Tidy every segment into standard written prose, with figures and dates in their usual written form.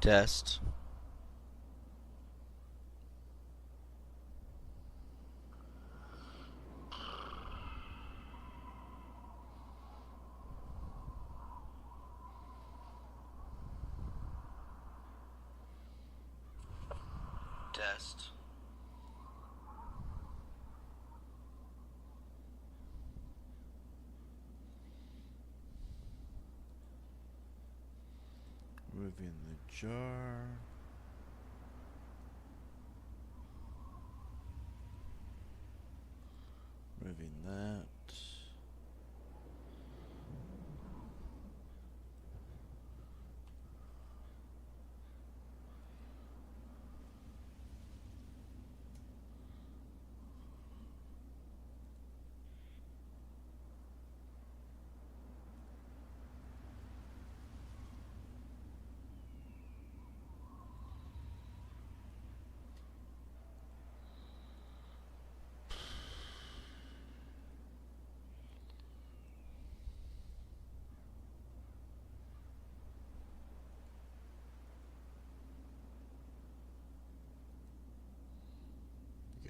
Test. Test. Moving the jar. Moving that.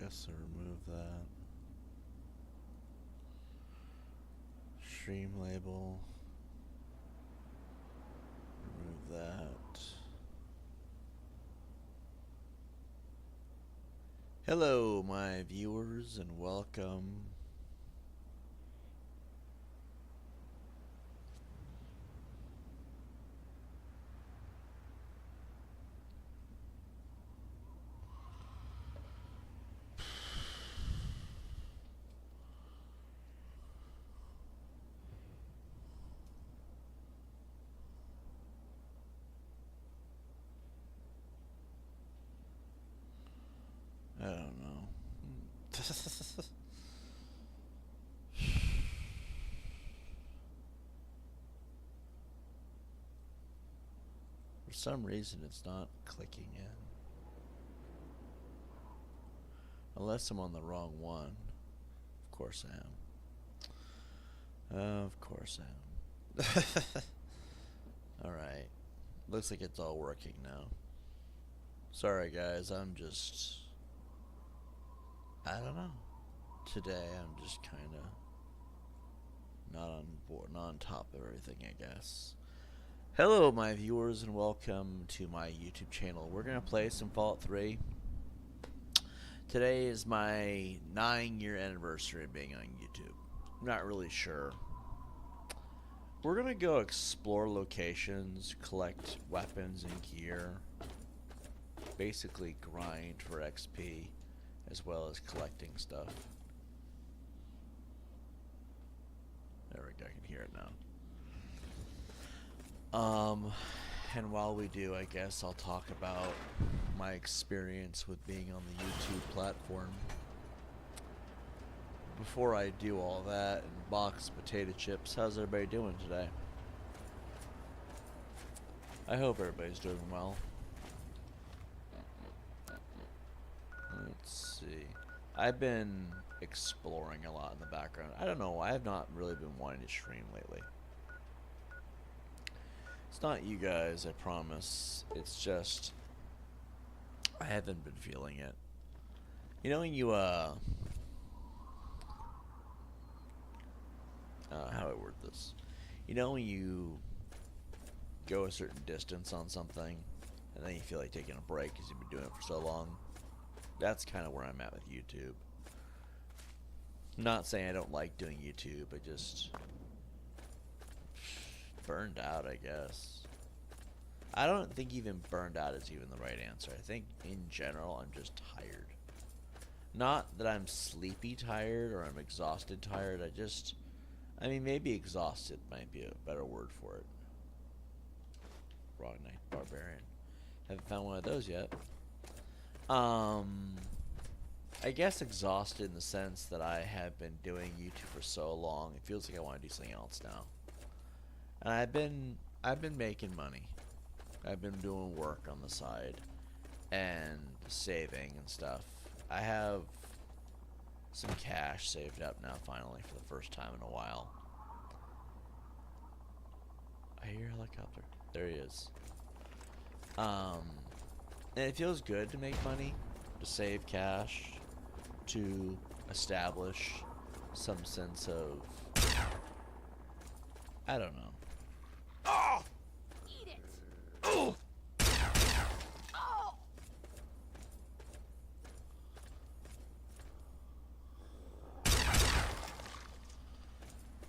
Guess I'll remove that. Stream label. Remove that. Hello, my viewers, and welcome. I don't know. For some reason, it's not clicking in. Unless I'm on the wrong one. Of course I am. Of course I am. Alright. Looks like it's all working now. Sorry guys, I'm just... I don't know. Today I'm just kinda not on board, not on top of everything, I guess. Hello my viewers and welcome to my YouTube channel. We're gonna play some Fallout 3. Today is my 9-year anniversary of being on YouTube. I'm not really sure. We're gonna go explore locations, collect weapons and gear, basically grind for XP, as well as collecting stuff. There we go, I can hear it now. And while we do, I guess I'll talk about my experience with being on the YouTube platform. Before I do all that and box potato chips, how's everybody doing today? I hope everybody's doing well. Let's see. I've been exploring a lot in the background. I don't know, I have not really been wanting to stream lately. It's not you guys, I promise. It's just I haven't been feeling it. You know when you how do I word this? You know when you go a certain distance on something and then you feel like taking a break because you've been doing it for so long? That's kind of where I'm at with YouTube. Not saying I don't like doing YouTube, I just burned out, I guess. I don't think even burned out is even the right answer. I think in general I'm just tired. Not that I'm sleepy tired or I'm exhausted tired. I mean, maybe exhausted might be a better word for it. Wrong Knight Barbarian. Haven't found one of those yet. I guess exhausted in the sense that I have been doing YouTube for so long. It feels like I want to do something else now. And I've been making money. I've been doing work on the side and saving and stuff. I have some cash saved up now finally for the first time in a while. I hear a helicopter. There he is. Um, and it feels good to make money, to save cash, to establish some sense of, I don't know. Oh! Eat it. Oh! Oh!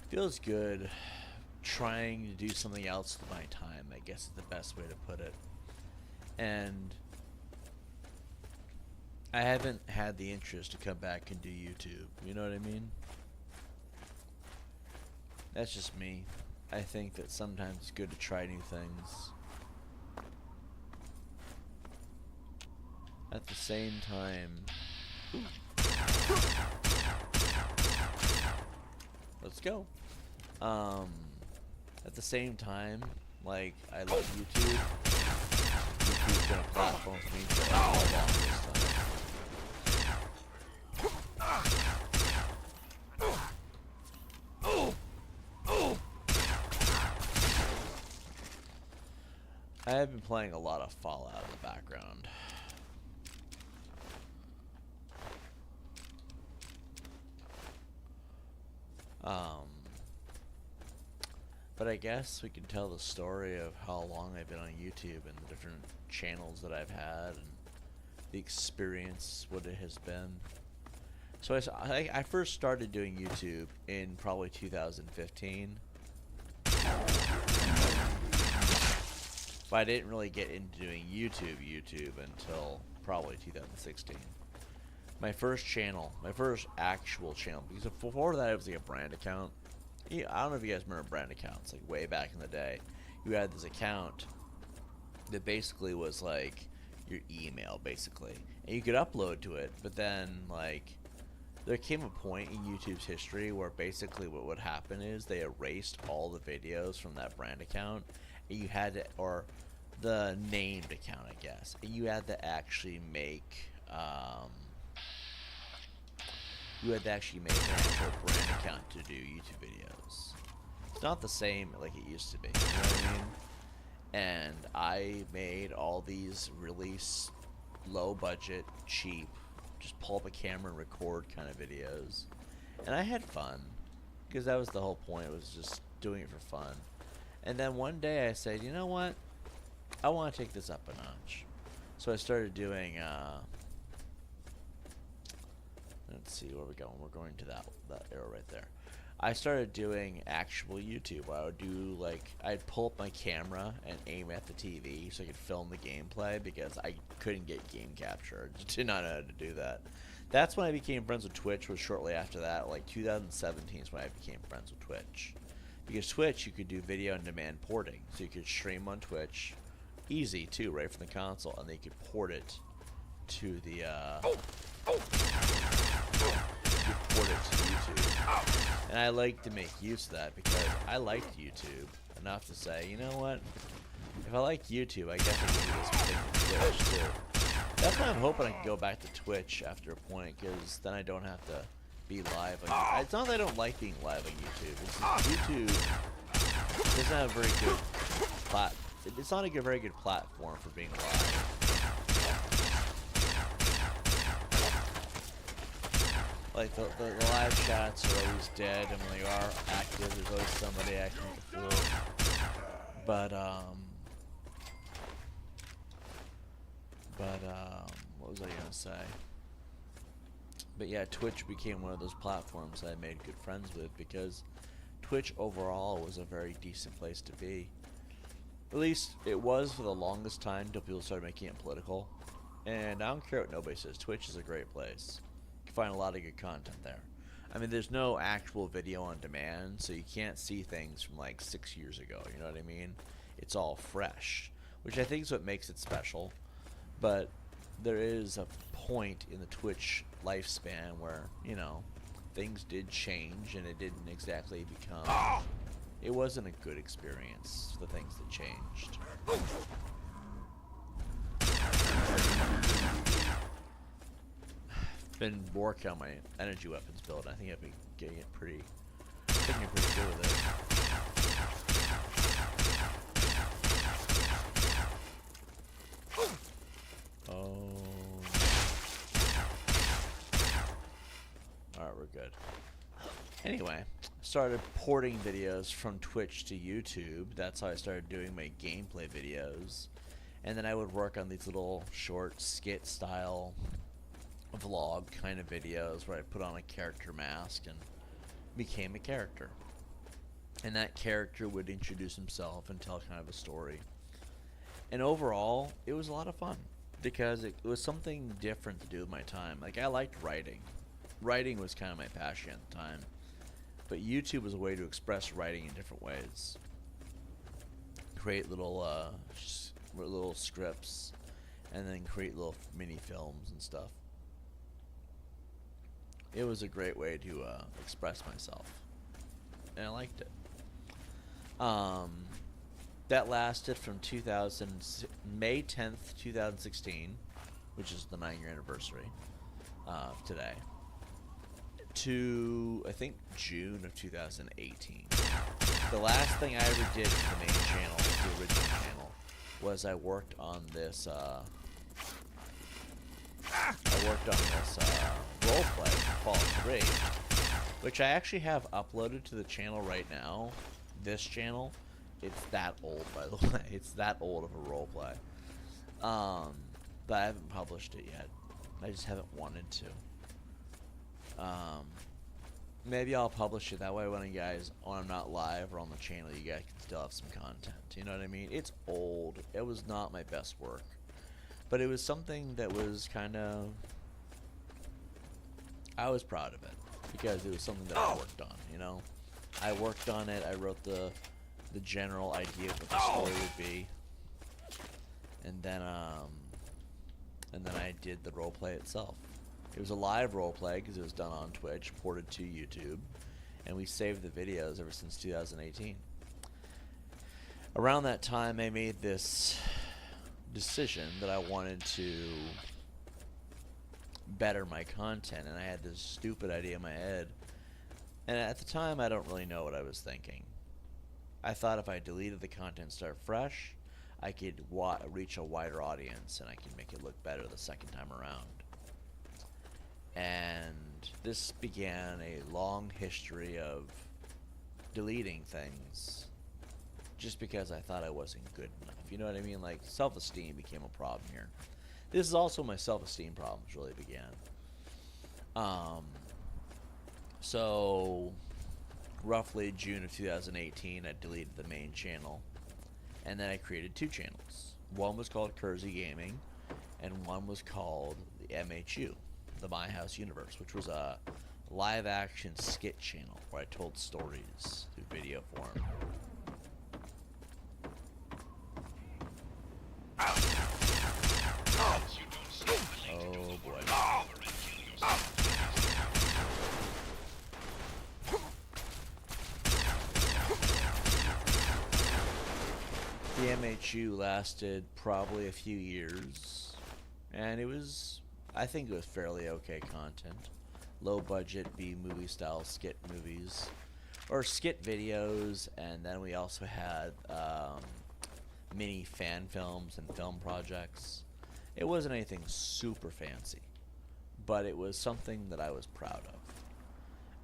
Feels good trying to do something else with my time, I guess is the best way to put it. And I haven't had the interest to come back and do YouTube. You know what I mean? That's just me. I think that sometimes it's good to try new things. At the same time... Let's go. At the same time, like, I love YouTube. YouTube's been a platform for me for like the longest time. I have been playing a lot of Fallout in the background. But I guess we can tell the story of how long I've been on YouTube and the different channels that I've had and the experience, what it has been. So I first started doing YouTube in probably 2015. But I didn't really get into doing YouTube until probably 2016. My first channel, my first actual channel, because before that it was like a brand account. I don't know if you guys remember brand accounts, like way back in the day. You had this account that basically was like your email, basically. And you could upload to it, but then, like, there came a point in YouTube's history where basically what would happen is they erased all the videos from that brand account, and you had to, or the named account, I guess, and you had to actually make, an actual brand account to do YouTube videos. It's not the same like it used to be, you know what I mean? And I made all these really low budget, cheap, just pull up a camera and record kind of videos. And I had fun, because that was the whole point, was just doing it for fun. And then one day I said, you know what? I want to take this up a notch. So I started doing, let's see where we're going. We're going to that arrow right there. I started doing actual YouTube. I would do, like, I'd pull up my camera and aim at the TV so I could film the gameplay, because I couldn't get game capture. I did not know how to do that. That's when I became friends with Twitch, was shortly after that. Like 2017 is when I became friends with Twitch. Because Twitch, you could do video on demand porting. So you could stream on Twitch, easy too, right from the console, and they could port it to the, port it to YouTube. And I like to make use of that because I liked YouTube enough to say, you know what? If I like YouTube, I guess I can do this thing with Twitch too. That's why I'm hoping I can go back to Twitch after a point, because then I don't have to be live on YouTube. It's not that I don't like being live on YouTube. It's just YouTube doesn't have a very good it's not a very good platform for being live. Like, the live chats are always dead, and when they are active, there's always somebody acting like a fool. But, what was I gonna say? But yeah, Twitch became one of those platforms that I made good friends with, because Twitch overall was a very decent place to be. At least, it was for the longest time until people started making it political. And I don't care what nobody says, Twitch is a great place. Find a lot of good content there. I mean, there's no actual video on demand, so you can't see things from like 6 years ago, you know what I mean? It's all fresh, which I think is what makes it special. But there is a point in the Twitch lifespan where, you know, things did change, and it didn't exactly become, it wasn't a good experience, the things that changed. Been working on my energy weapons build. I think I've been getting it pretty good with it. good. Anyway, started porting videos from Twitch to YouTube. That's how I started doing my gameplay videos. And then I would work on these little short skit style vlog kind of videos where I put on a character mask and became a character. And that character would introduce himself and tell kind of a story. And overall, it was a lot of fun because it was something different to do with my time. Like, I liked writing. Writing was kind of my passion at the time. But YouTube was a way to express writing in different ways. Create little little scripts and then create little mini films and stuff. It was a great way to express myself. And I liked it. That lasted from May 10th, 2016, which is the 9-year anniversary today, to I think June of 2018. The last thing I ever did for the main channel, the original channel, was I worked on this roleplay, Fallout 3, which I actually have uploaded to the channel right now. This channel, it's that old, by the way. It's that old of a roleplay. But I haven't published it yet. I just haven't wanted to. Maybe I'll publish it that way when I'm not live or on the channel, you guys can still have some content. You know what I mean? It's old. It was not my best work. But it was something that was kind of... I was proud of it. Because it was something that I worked on, you know? I worked on it. I wrote the general idea of what the story would be. And then I did the roleplay itself. It was a live roleplay because it was done on Twitch, ported to YouTube, and we saved the videos ever since 2018. Around that time, I made this decision that I wanted to better my content, and I had this stupid idea in my head. And at the time, I don't really know what I was thinking. I thought if I deleted the content, start fresh, I could reach a wider audience, and I could make it look better the second time around. And this began a long history of deleting things just because I thought I wasn't good enough. You know what I mean? Like, self-esteem became a problem here. This is also my self-esteem problems really began. So roughly June of 2018, I deleted the main channel, and then I created 2 channels. One was called Kersey Gaming, and one was called the MHU, the My House Universe, which was a live-action skit channel where I told stories through video form. Oh boy. The MHU lasted probably a few years, and I think it was fairly okay content. Low budget B-movie style skit movies, or skit videos, and then we also had mini fan films and film projects. It wasn't anything super fancy, but it was something that I was proud of.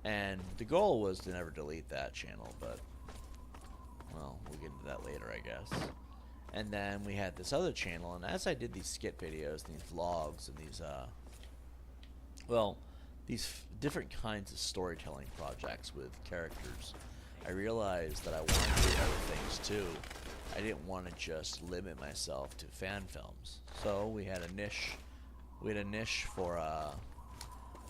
And the goal was to never delete that channel, but, well, we'll get into that later, I guess. And then we had this other channel, and as I did these skit videos, and these vlogs, and these, these different kinds of storytelling projects with characters, I realized that I wanted to do other things too. I didn't want to just limit myself to fan films. So we had a niche. We had a niche for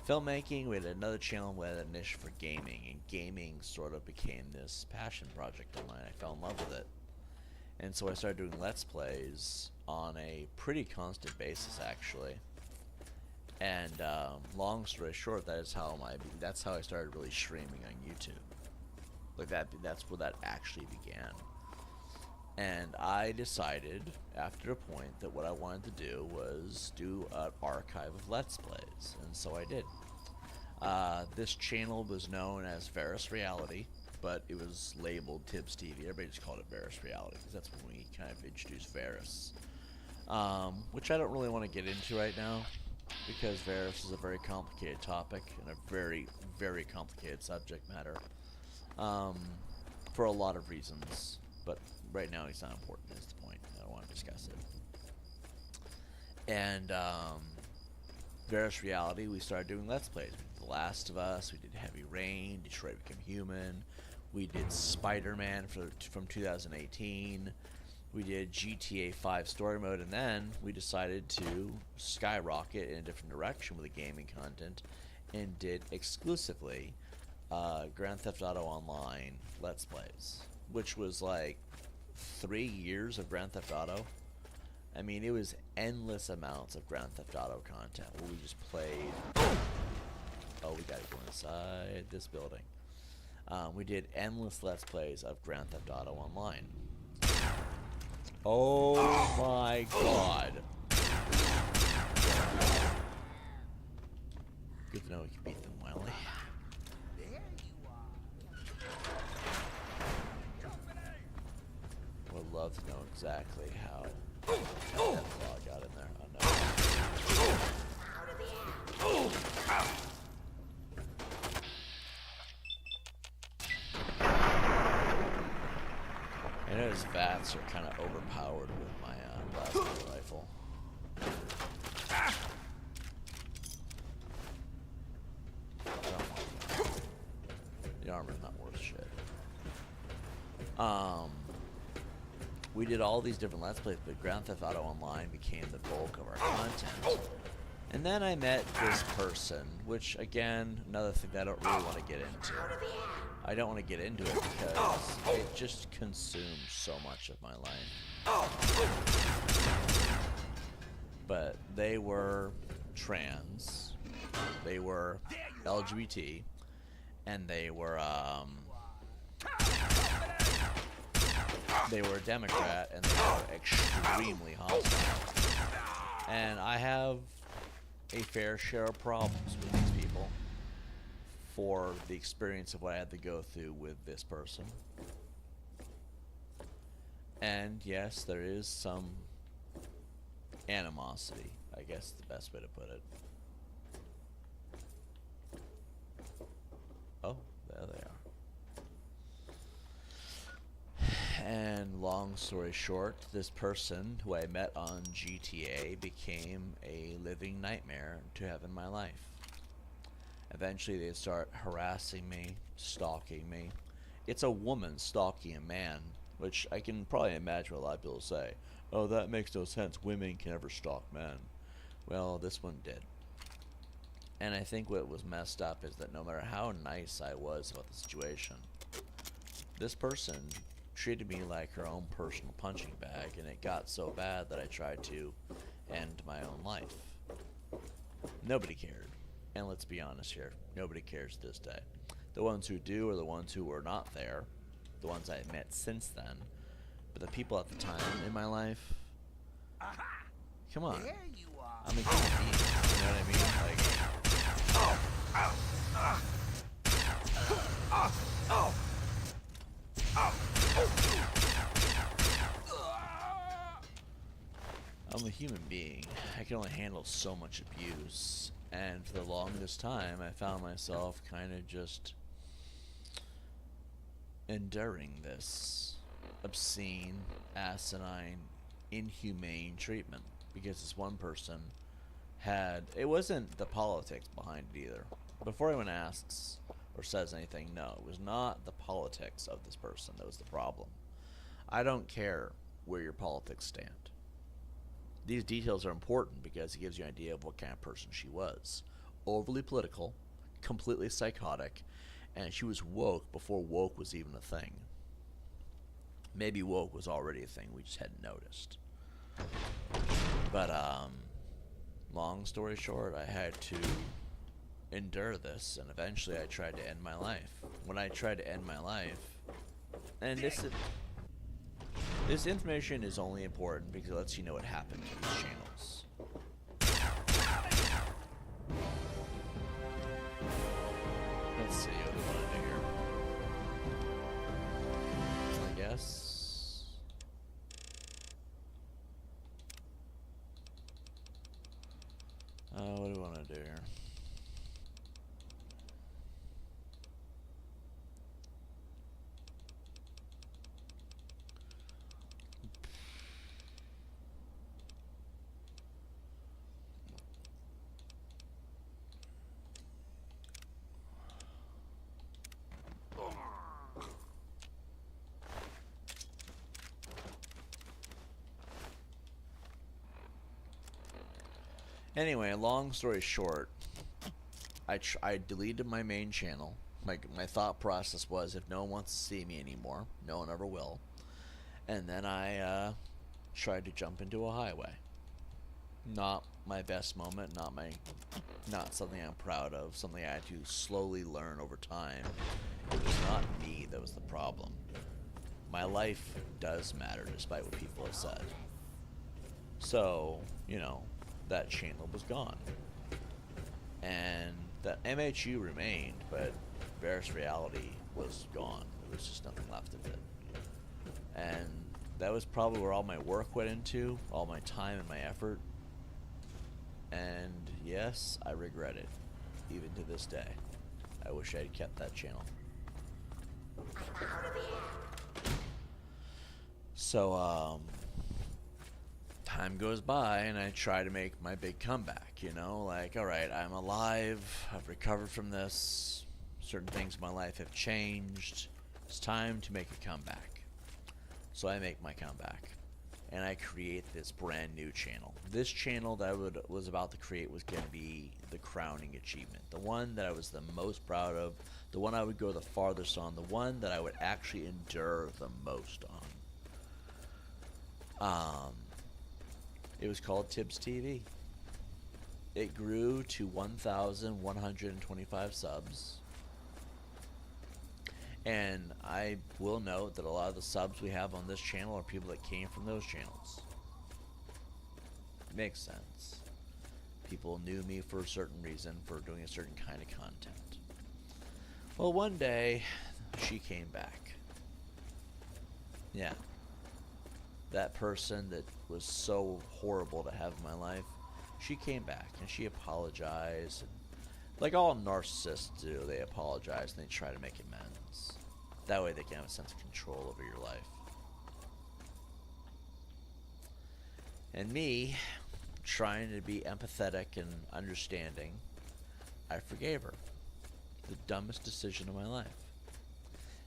filmmaking. We had another channel with a niche for gaming, and gaming sort of became this passion project of mine. I fell in love with it, and so I started doing Let's Plays on a pretty constant basis, actually. And long story short, that's how I started really streaming on YouTube. Like that's where that actually began. And I decided after a point that what I wanted to do was do an archive of Let's Plays, and so I did. This channel was known as Varus Reality, but it was labeled Tibbs TV. Everybody just called it Varus Reality because that's when we kind of introduced Varus, which I don't really want to get into right now. because Varus is a very complicated topic and a very, very complicated subject matter. For a lot of reasons, but right now he's not important is the point. I don't want to discuss it. And Varus Reality, we started doing Let's Plays. We did The Last of Us, we did Heavy Rain, Detroit Become Human, we did Spider-Man from 2018, we did GTA 5 Story Mode, and then we decided to skyrocket in a different direction with the gaming content and did exclusively Grand Theft Auto Online Let's Plays, which was like 3 years of Grand Theft Auto. I mean, it was endless amounts of Grand Theft Auto content where we just played. Oh, we gotta go inside this building. We did endless Let's Plays of Grand Theft Auto Online. Oh my god. Good to know we can beat them, Wiley. Would love to know exactly how that dog got in there. Oh no. I know his VATs are kind of overpowered with my plasma rifle. The armor's not worth shit. We did all these different Let's Plays, but Grand Theft Auto Online became the bulk of our content. And then I met this person, which, again, another thing that I don't really want to get into. I don't want to get into it because it just consumes so much of my life. But they were trans, they were LGBT, and they were a Democrat, and they were extremely hostile. And I have a fair share of problems with these people for the experience of what I had to go through with this person. And yes, there is some animosity, I guess is the best way to put it. Oh, there they are. And long story short, this person who I met on GTA became a living nightmare to have in my life. Eventually they start harassing me, stalking me. It's a woman stalking a man, which I can probably imagine what a lot of people say. Oh, that makes no sense. Women can never stalk men. Well, this one did. And I think what was messed up is that no matter how nice I was about the situation, this person treated me like her own personal punching bag, and it got so bad that I tried to end my own life. Nobody cared. And let's be honest here, nobody cares to this day. The ones who do are the ones who were not there, the ones I met since then. But the people at the time in my life, come on, I'm a human being, you know what I mean? I'm a human being. I can only handle so much abuse. And for the longest time, I found myself kind of just enduring this obscene, asinine, inhumane treatment. Because this one person had... It wasn't the politics behind it either. Before anyone asks or says anything, no, it was not the politics of this person that was the problem. I don't care where your politics stand. These details are important because it gives you an idea of what kind of person she was. Overly political, completely psychotic, and she was woke before woke was even a thing. Maybe woke was already a thing, we just hadn't noticed. But, long story short, I had to endure this, and eventually I tried to end my life. When I tried to end my life, and this information is only important because it lets you know what happened to these channels. Let's see what we want to do here. I guess. What do I want to do here? Anyway, long story short, I deleted my main channel. My thought process was, if no one wants to see me anymore, no one ever will. And then I tried to jump into a highway. Not my best moment, not something I'm proud of, something I had to slowly learn over time. It was not me that was the problem. My life does matter, despite what people have said. So, you know, that channel was gone. And that MHU remained, but Varus Reality was gone. There was just nothing left of it. And that was probably where all my work went into, all my time and my effort. And yes, I regret it, even to this day. I wish I had kept that channel. So, time goes by and I try to make my big comeback, you know, like, alright, I'm alive, I've recovered from this, certain things in my life have changed, it's time to make a comeback. So I make my comeback, and I create this brand new channel. This channel that I was about to create was going to be the crowning achievement, the one that I was the most proud of, the one I would go the farthest on, the one that I would actually endure the most on. It was called Tibbs TV. It grew to 1,125 subs. And I will note that a lot of the subs we have on this channel are people that came from those channels. Makes sense. People knew me for a certain reason, for doing a certain kind of content. Well, one day, she came back. Yeah. That person that was so horrible to have in my life, she came back and she apologized. And like all narcissists do, they apologize and they try to make amends. That way they can have a sense of control over your life. And me, trying to be empathetic and understanding, I forgave her. The dumbest decision of my life.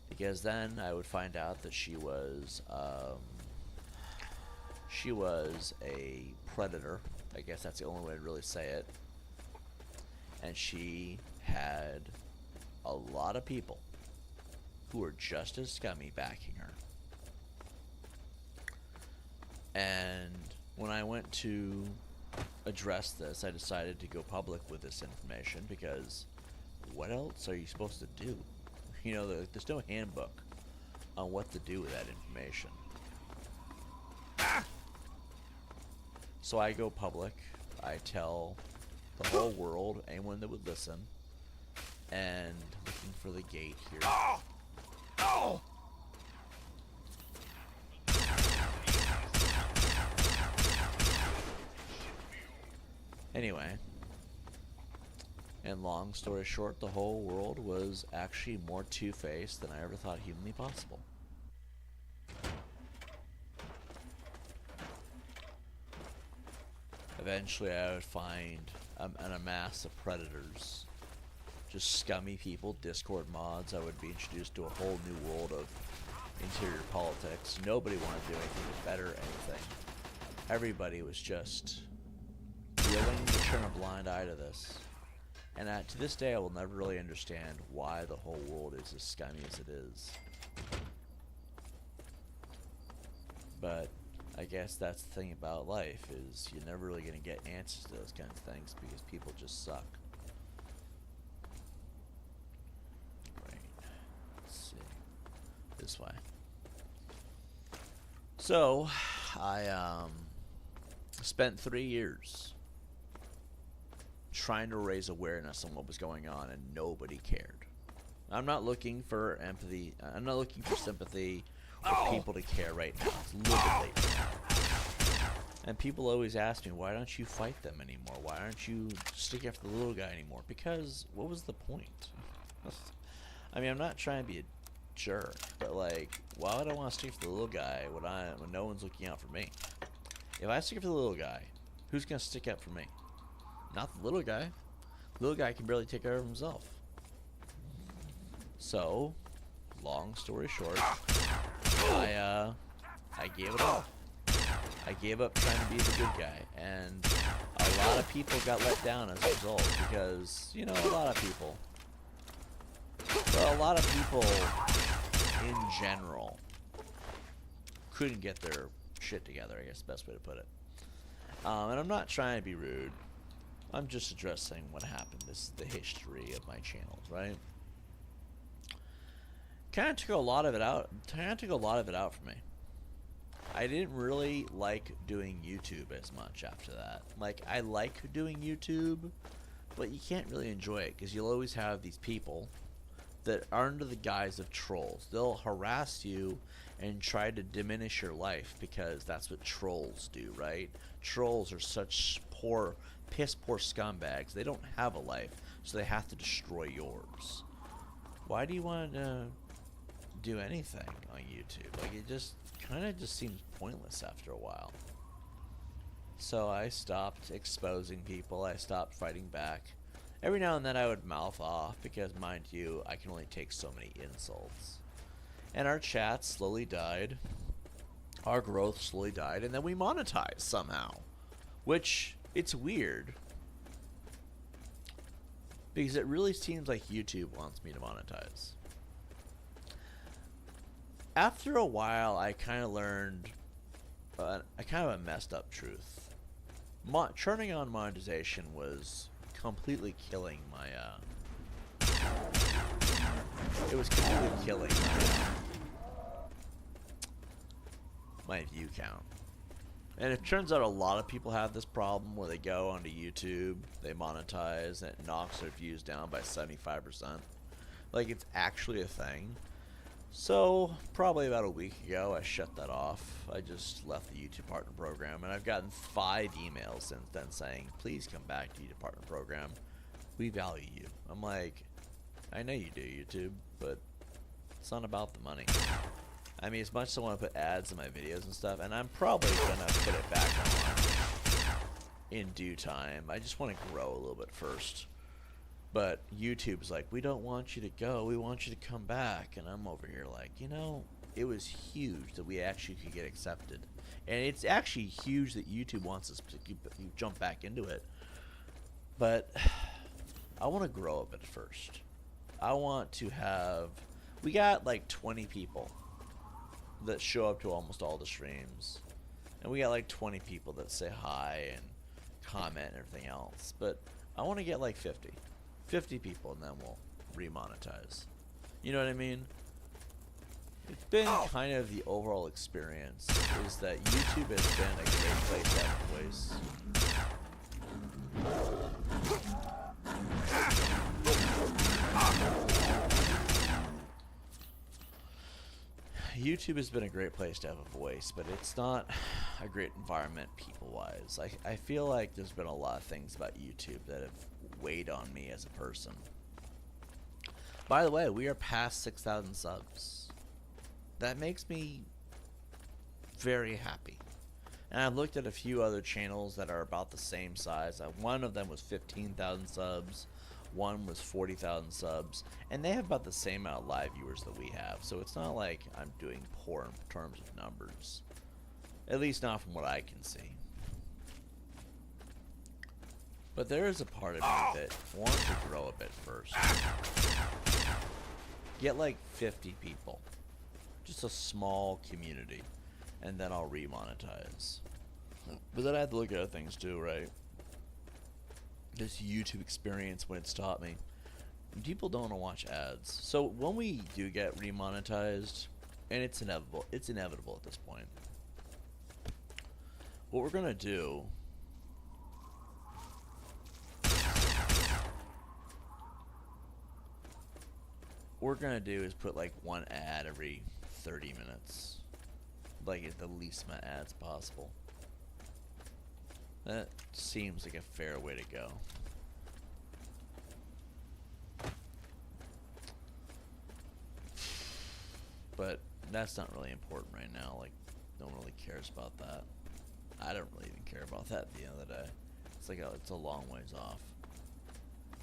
Because then I would find out that she was a predator. I guess that's the only way to really say it. And she had a lot of people who were just as scummy backing her. And when I went to address this, I decided to go public with this information, because what else are you supposed to do? You know, there's no handbook on what to do with that information. So I go public, I tell the whole world, anyone that would listen, and looking for the gate here. Anyway, and long story short, the whole world was actually more two-faced than I ever thought humanly possible. Eventually I would find an amass of predators, just scummy people, Discord mods. I would be introduced to a whole new world of interior politics. Nobody wanted to do anything to better anything. Everybody was just willing to turn a blind eye to this. And to this day I will never really understand why the whole world is as scummy as it is. But I guess that's the thing about life, is you're never really going to get answers to those kinds of things because people just suck. Right. Let's see. This way. So, I spent 3 years trying to raise awareness on what was going on, and nobody cared. I'm not looking for empathy. I'm not looking for sympathy or people to care right now. It's literally. And people always ask me, why don't you fight them anymore? Why aren't you sticking after the little guy anymore? Because what was the point? I mean, I'm not trying to be a jerk, but like, why would I want to stick after the little guy when no one's looking out for me? If I stick up for the little guy, who's gonna stick up for me? Not the little guy. The little guy can barely take care of himself. So, long story short, I gave it up. I gave up trying to be the good guy, and a lot of people got let down as a result because, you know, a lot of people in general couldn't get their shit together, I guess the best way to put it. And I'm not trying to be rude. I'm just addressing what happened. This is the history of my channels, right? Kind of took a lot of it out for me. I didn't really like doing YouTube as much after that. Like, I like doing YouTube, but you can't really enjoy it because you'll always have these people that are under the guise of trolls. They'll harass you and try to diminish your life because that's what trolls do, right? Trolls are such piss poor scumbags. They don't have a life, so they have to destroy yours. Why do you want to do anything on YouTube? Like, it just kind of just seems pointless after a while. So I stopped exposing people. I stopped fighting back. Every now and then I would mouth off because, mind you, I can only take so many insults. And our chat slowly died. Our growth slowly died, and then we monetized somehow. Which, it's weird. Because it really seems like YouTube wants me to monetize. After a while, I kind of learned a messed up truth. Turning on monetization was completely killing my, it was completely killing my view count. And it turns out a lot of people have this problem where they go onto YouTube, they monetize, and it knocks their views down by 75%. Like, it's actually a thing. So, probably about a week ago, I shut that off. I just left the YouTube Partner Program, and I've gotten 5 emails since then saying, please come back to YouTube Partner Program. We value you. I'm like, I know you do, YouTube, but it's not about the money. I mean, as much as I want to put ads in my videos and stuff, and I'm probably going to put it back on in due time. I just want to grow a little bit first. But YouTube's like, we don't want you to go, we want you to come back. And I'm over here like, you know, it was huge that we actually could get accepted. And it's actually huge that YouTube wants us to jump back into it. But I want to grow a bit first. I want to have, we got like 20 people that show up to almost all the streams. And we got like 20 people that say hi and comment and everything else. But I want to get like 50 people, and then we'll remonetize. You know what I mean? It's been kind of the overall experience is that YouTube has been a great place to have a voice. YouTube has been a great place to have a voice, but it's not a great environment people-wise. I feel like there's been a lot of things about YouTube that have weighed on me as a person. By the way, we are past 6,000 subs. That makes me very happy. And I've looked at a few other channels that are about the same size. One of them was 15,000 subs. One was 40,000 subs. And they have about the same amount of live viewers that we have. So it's not like I'm doing poor in terms of numbers. At least not from what I can see. But there is a part of me that wants to grow a bit first. Get like 50 people. Just a small community. And then I'll remonetize. But then I have to look at other things too, right? This YouTube experience, when it's taught me, people don't want to watch ads. So when we do get remonetized, and it's inevitable at this point, what we're gonna do is put like one ad every 30 minutes, like at the least amount of ads possible. That seems like a fair way to go. But that's not really important right now. Like, no one really cares about that. I don't really even care about that at the end of the day. It's like it's a long ways off.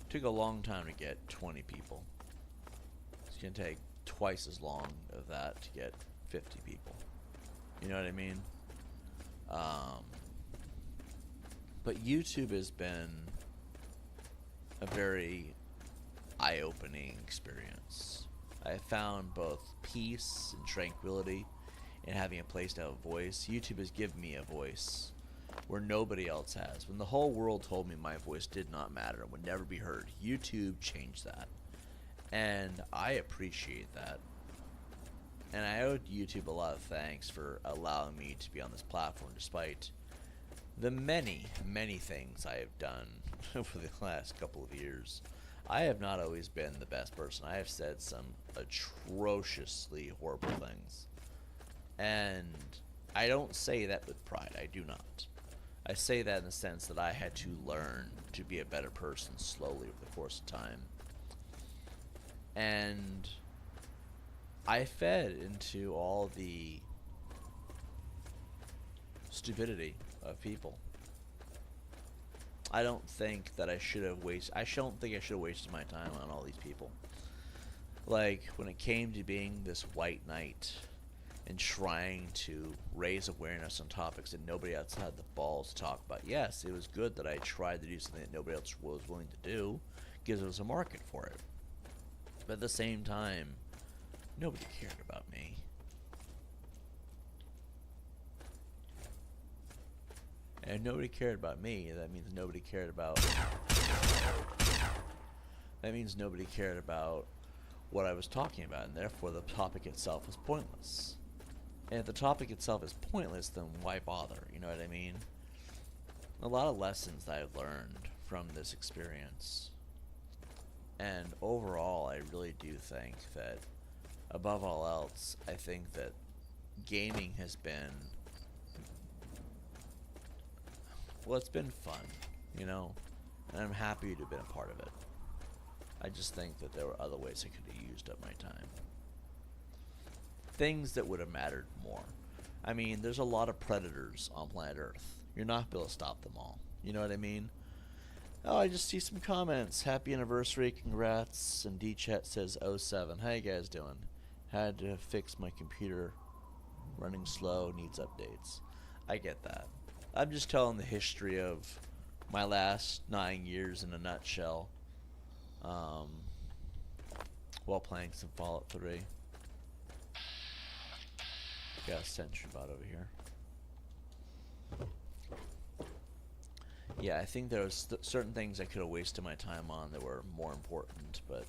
Took a long time to get 20 people. It's gonna take twice as long of that to get 50 people. You know what I mean? But YouTube has been a very eye-opening experience. I found both peace and tranquility in having a place to have a voice. YouTube has given me a voice where nobody else has. When the whole world told me my voice did not matter and would never be heard, YouTube changed that. And I appreciate that. And I owe YouTube a lot of thanks for allowing me to be on this platform despite the many, many things I have done over the last couple of years. I have not always been the best person. I have said some atrociously horrible things. And I don't say that with pride. I do not. I say that in the sense that I had to learn to be a better person slowly over the course of time. And I fed into all the stupidity of people. I don't think that I should have wasted. I don't think I should have wasted my time on all these people. Like when it came to being this white knight and trying to raise awareness on topics that nobody else had the balls to talk about. Yes, it was good that I tried to do something that nobody else was willing to do, because there was a market for it. But at the same time, nobody cared about me. And if nobody cared about me, that means nobody cared about... That means nobody cared about what I was talking about, and therefore the topic itself was pointless. And if the topic itself is pointless, then why bother? You know what I mean? A lot of lessons that I've learned from this experience. And overall, I really do think that, above all else, I think that gaming has been... Well, it's been fun, you know? And I'm happy to have been a part of it. I just think that there were other ways I could have used up my time. Things that would have mattered more. I mean, there's a lot of predators on planet Earth. You're not able to stop them all. You know what I mean? Oh, I just see some comments. Happy anniversary, congrats. And D-Chat says 07. How you guys doing? Had to fix my computer. Running slow, needs updates. I get that. I'm just telling the history of my last 9 years in a nutshell. While playing some Fallout 3. Got a sentry bot over here. Yeah, I think there was certain things I could have wasted my time on that were more important, but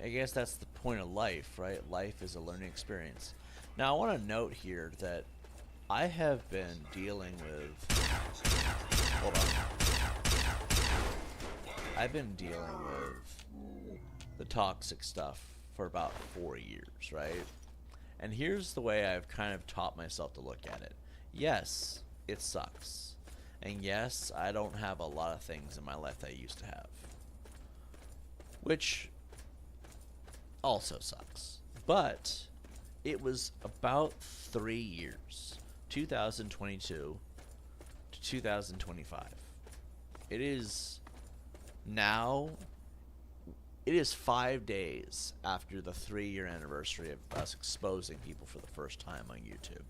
I guess that's the point of life, right? Life is a learning experience. Now, I want to note here that I have been dealing with... Hold on. I've been dealing with the toxic stuff for about 4 years, right? And here's the way I've kind of taught myself to look at it. Yes, it sucks. And yes, I don't have a lot of things in my life that I used to have. Which also sucks. But it was about 3 years. 2022 to 2025. It is now... It is 5 days after the 3-year anniversary of us exposing people for the first time on YouTube.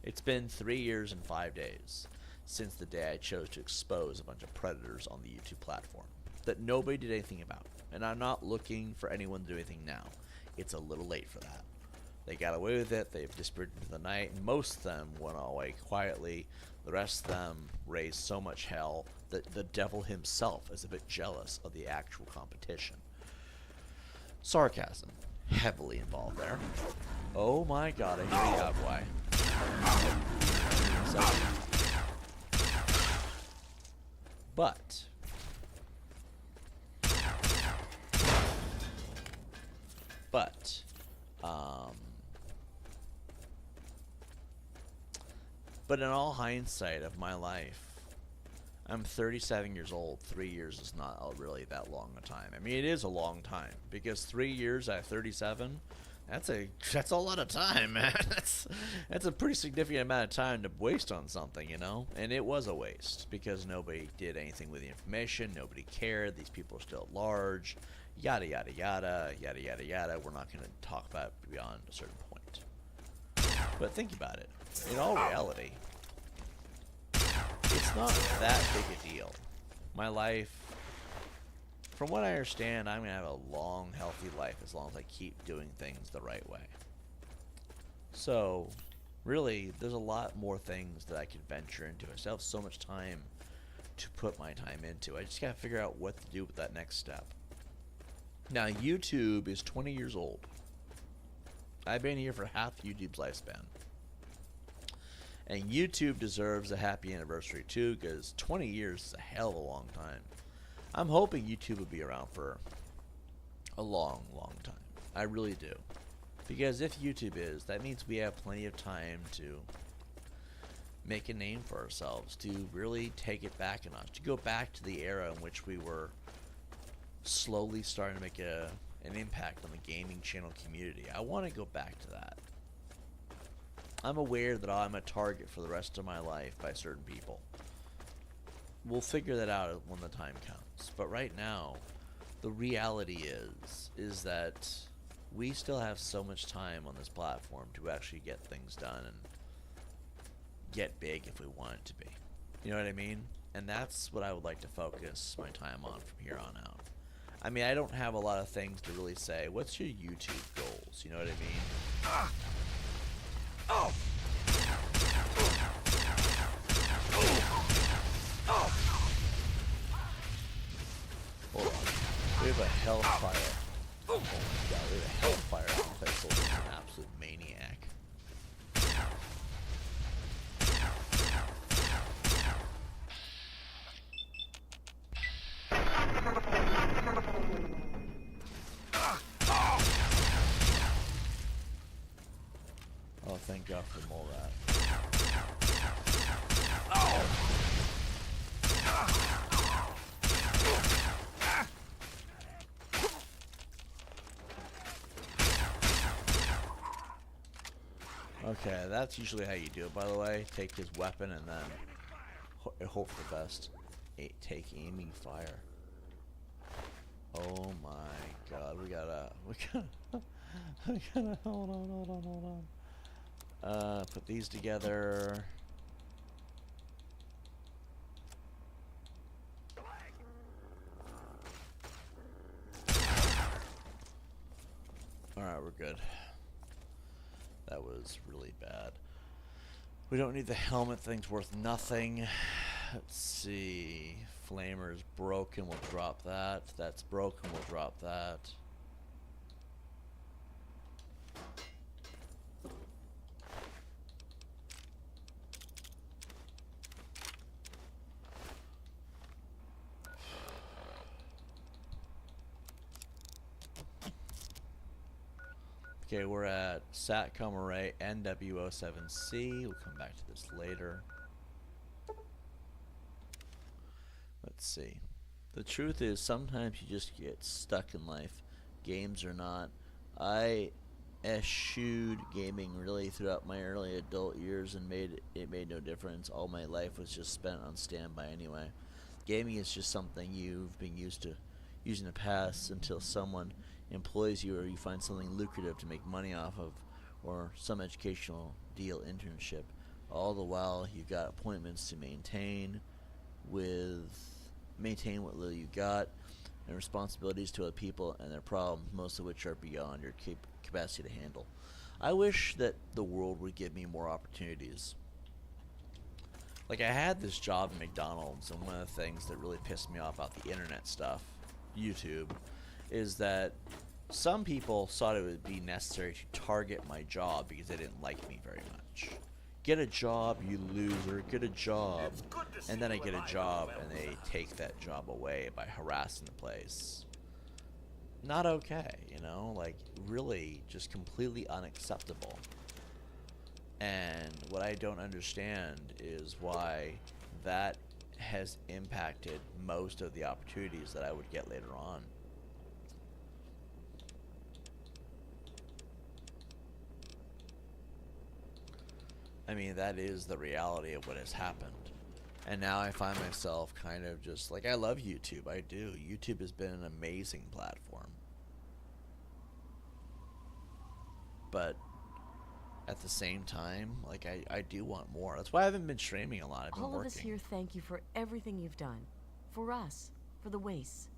It's been 3 years and 5 days since the day I chose to expose a bunch of predators on the YouTube platform that nobody did anything about. And I'm not looking for anyone to do anything now. It's a little late for that. They got away with it, they've disappeared into the night, and most of them went away quietly. The rest of them raised so much hell that the devil himself is a bit jealous of the actual competition. Sarcasm. Heavily involved there. Oh my god, I hear you out, boy. But... But in all hindsight of my life, I'm 37 years old. 3 years is not really that long a time. I mean, it is a long time because 3 years at 37, that's a lot of time, man. That's a pretty significant amount of time to waste on something, you know. And it was a waste because nobody did anything with the information. Nobody cared. These people are still at large. Yada yada yada yada yada yada. We're not going to talk about it beyond a certain point. But think about it. In all reality, it's not that big a deal. My life, from what I understand, I'm going to have a long, healthy life as long as I keep doing things the right way. So, really, there's a lot more things that I could venture into. I still have so much time to put my time into. I just got to figure out what to do with that next step. Now, YouTube is 20 years old. I've been here for half YouTube's lifespan. And YouTube deserves a happy anniversary too, because 20 years is a hell of a long time. I'm hoping YouTube will be around for a long, long time. I really do. Because if YouTube is, that means we have plenty of time to make a name for ourselves, to really take it back a notch, to go back to the era in which we were slowly starting to make an impact on the gaming channel community. I want to go back to that. I'm aware that I'm a target for the rest of my life by certain people. We'll figure that out when the time comes. But right now, the reality is that we still have so much time on this platform to actually get things done and get big if we want it to be. You know what I mean? And that's what I would like to focus my time on from here on out. I mean, I don't have a lot of things to really say. What's your YouTube goals? You know what I mean? Oh! Hold on. We have a Hellfire. Oh my god, we have a Hellfire Officer. He's an absolute maniac. Oh, thank God for more of that. Okay, that's usually how you do it, by the way. Take his weapon and then hope for the best. Take aiming fire. Oh my god, we gotta hold on. Put these together. Alright, we're good. That was really bad. We don't need the helmet, thing's worth nothing. Let's see. Flamer's broken, we'll drop that. That's broken, we'll drop that. Okay, we're at SATCOM array NW07C. We'll come back to this later. Let's see. The truth is, sometimes you just get stuck in life. Games or not. I eschewed gaming really throughout my early adult years and it made no difference. All my life was just spent on standby anyway. Gaming is just something you've been used to using in the past until someone employs you or you find something lucrative to make money off of, or some educational deal internship. All the while you've got appointments to maintain what little you got, and responsibilities to other people and their problems, most of which are beyond your capacity to handle. I wish that the world would give me more opportunities. Like, I had this job at McDonald's, and one of the things that really pissed me off about the internet stuff, YouTube, is that some people thought it would be necessary to target my job because they didn't like me very much. Get a job, you loser, get a job. And then I get a job and they take that job away by harassing the place. Not okay, you know? Like, really just completely unacceptable. And what I don't understand is why that has impacted most of the opportunities that I would get later on. I mean, that is the reality of what has happened. And now I find myself kind of just like, I love YouTube. I do. YouTube has been an amazing platform. But at the same time, like, I do want more. That's why I haven't been streaming a lot. I've been All working. of us here thank you for everything you've done. For us, for the Wastes.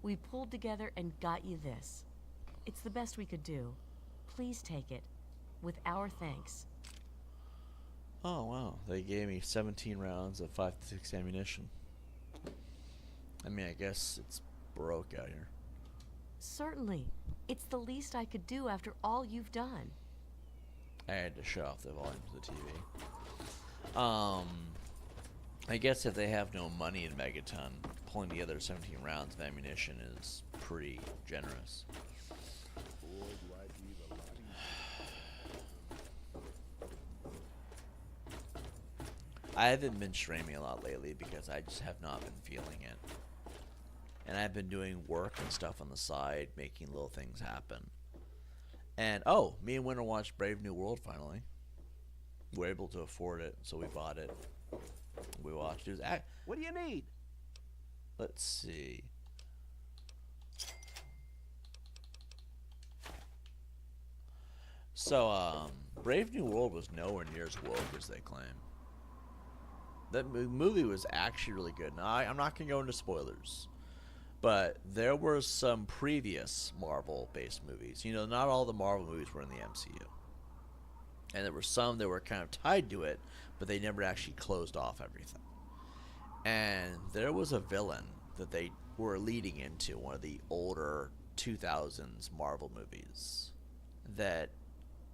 We pulled together and got you this. It's the best we could do. Please take it. With our thanks. Oh, wow. They gave me 17 rounds of 5.56 ammunition. I mean, I guess it's broke out here. Certainly. It's the least I could do after all you've done. I had to shut off the volume of the TV. I guess if they have no money in Megaton, pulling together 17 rounds of ammunition is pretty generous. I haven't been streaming a lot lately because I just have not been feeling it. And I've been doing work and stuff on the side, making little things happen. And, oh, me and Winter watched Brave New World finally. We were able to afford it, so we bought it. We watched it. What do you need? Let's see. So, Brave New World was nowhere near as woke as they claim. That movie was actually really good. Now, I'm not going to go into spoilers. But there were some previous Marvel-based movies. You know, not all the Marvel movies were in the MCU. And there were some that were kind of tied to it, but they never actually closed off everything. And there was a villain that they were leading into one of the older 2000s Marvel movies that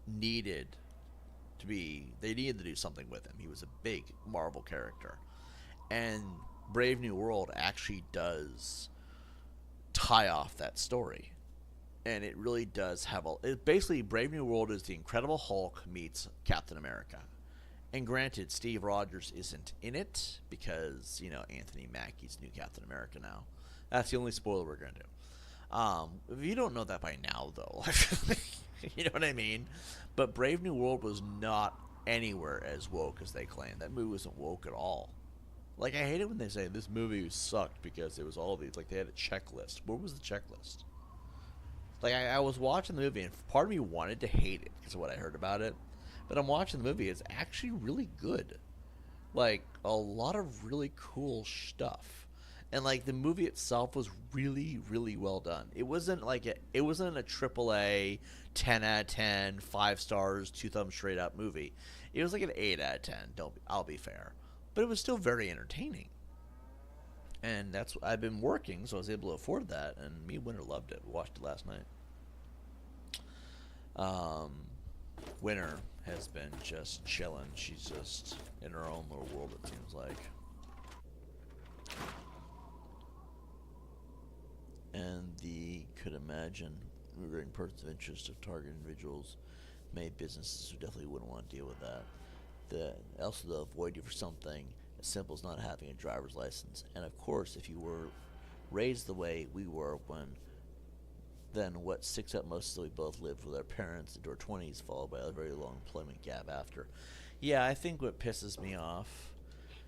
needed to be, they needed to do something with him. He was a big Marvel character. And Brave New World actually does tie off that story. And it really does have basically, Brave New World is the Incredible Hulk meets Captain America. And granted, Steve Rogers isn't in it because, you know, Anthony Mackie's new Captain America now. That's the only spoiler we're going to do. If you don't know that by now, though, you know what I mean? But Brave New World was not anywhere as woke as they claim. That movie wasn't woke at all. Like, I hate it when they say this movie sucked because it was all these, like, they had a checklist. What was the checklist? Like, I was watching the movie, and part of me wanted to hate it because of what I heard about it. But I'm watching the movie, it's actually really good. Like, a lot of really cool stuff. And, like, the movie itself was really, really well done. It wasn't like it wasn't a AAA 10 out of 10, 5 stars, 2 thumbs straight up movie. It was like an 8 out of 10. I'll be fair. But it was still very entertaining. And that's, I've been working, so I was able to afford that. And me and Winter loved it. We watched it last night. Winter has been just chilling. She's just in her own little world, it seems like. And the could imagine regarding persons of interest of target individuals, many businesses who definitely wouldn't want to deal with that. Also, they'll avoid you for something as simple as not having a driver's license. And of course, if you were raised the way we were then what sticks up most is that we both lived with our parents into our 20s, followed by a very long employment gap after. Yeah, I think what pisses me off...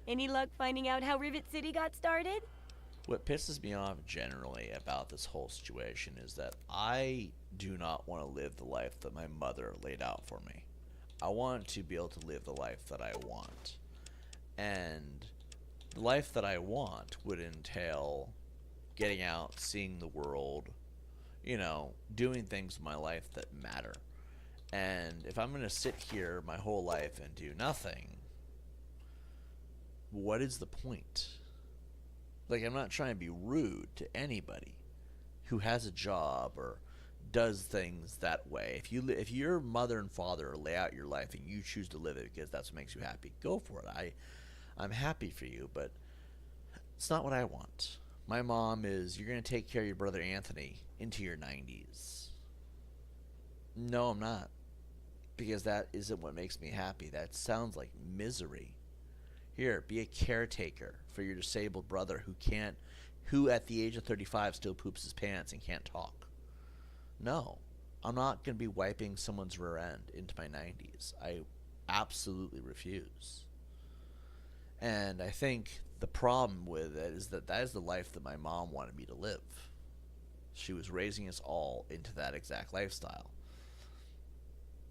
Any luck finding out how Rivet City got started? What pisses me off generally about this whole situation is that I do not want to live the life that my mother laid out for me. I want to be able to live the life that I want. And the life that I want would entail getting out, seeing the world, you know, doing things in my life that matter. And if I'm going to sit here my whole life and do nothing, what is the point? Like, I'm not trying to be rude to anybody who has a job or does things that way. If your mother and father lay out your life and you choose to live it because that's what makes you happy, go for it. I'm happy for you, but it's not what I want. My mom is, you're going to take care of your brother Anthony into your 90s. No, I'm not. because that isn't what makes me happy. That sounds like misery. Here, be a caretaker for your disabled brother who at the age of 35 still poops his pants and can't talk. No, I'm not going to be wiping someone's rear end into my 90s. I absolutely refuse. And I think the problem with it is that is the life that my mom wanted me to live. She was raising us all into that exact lifestyle.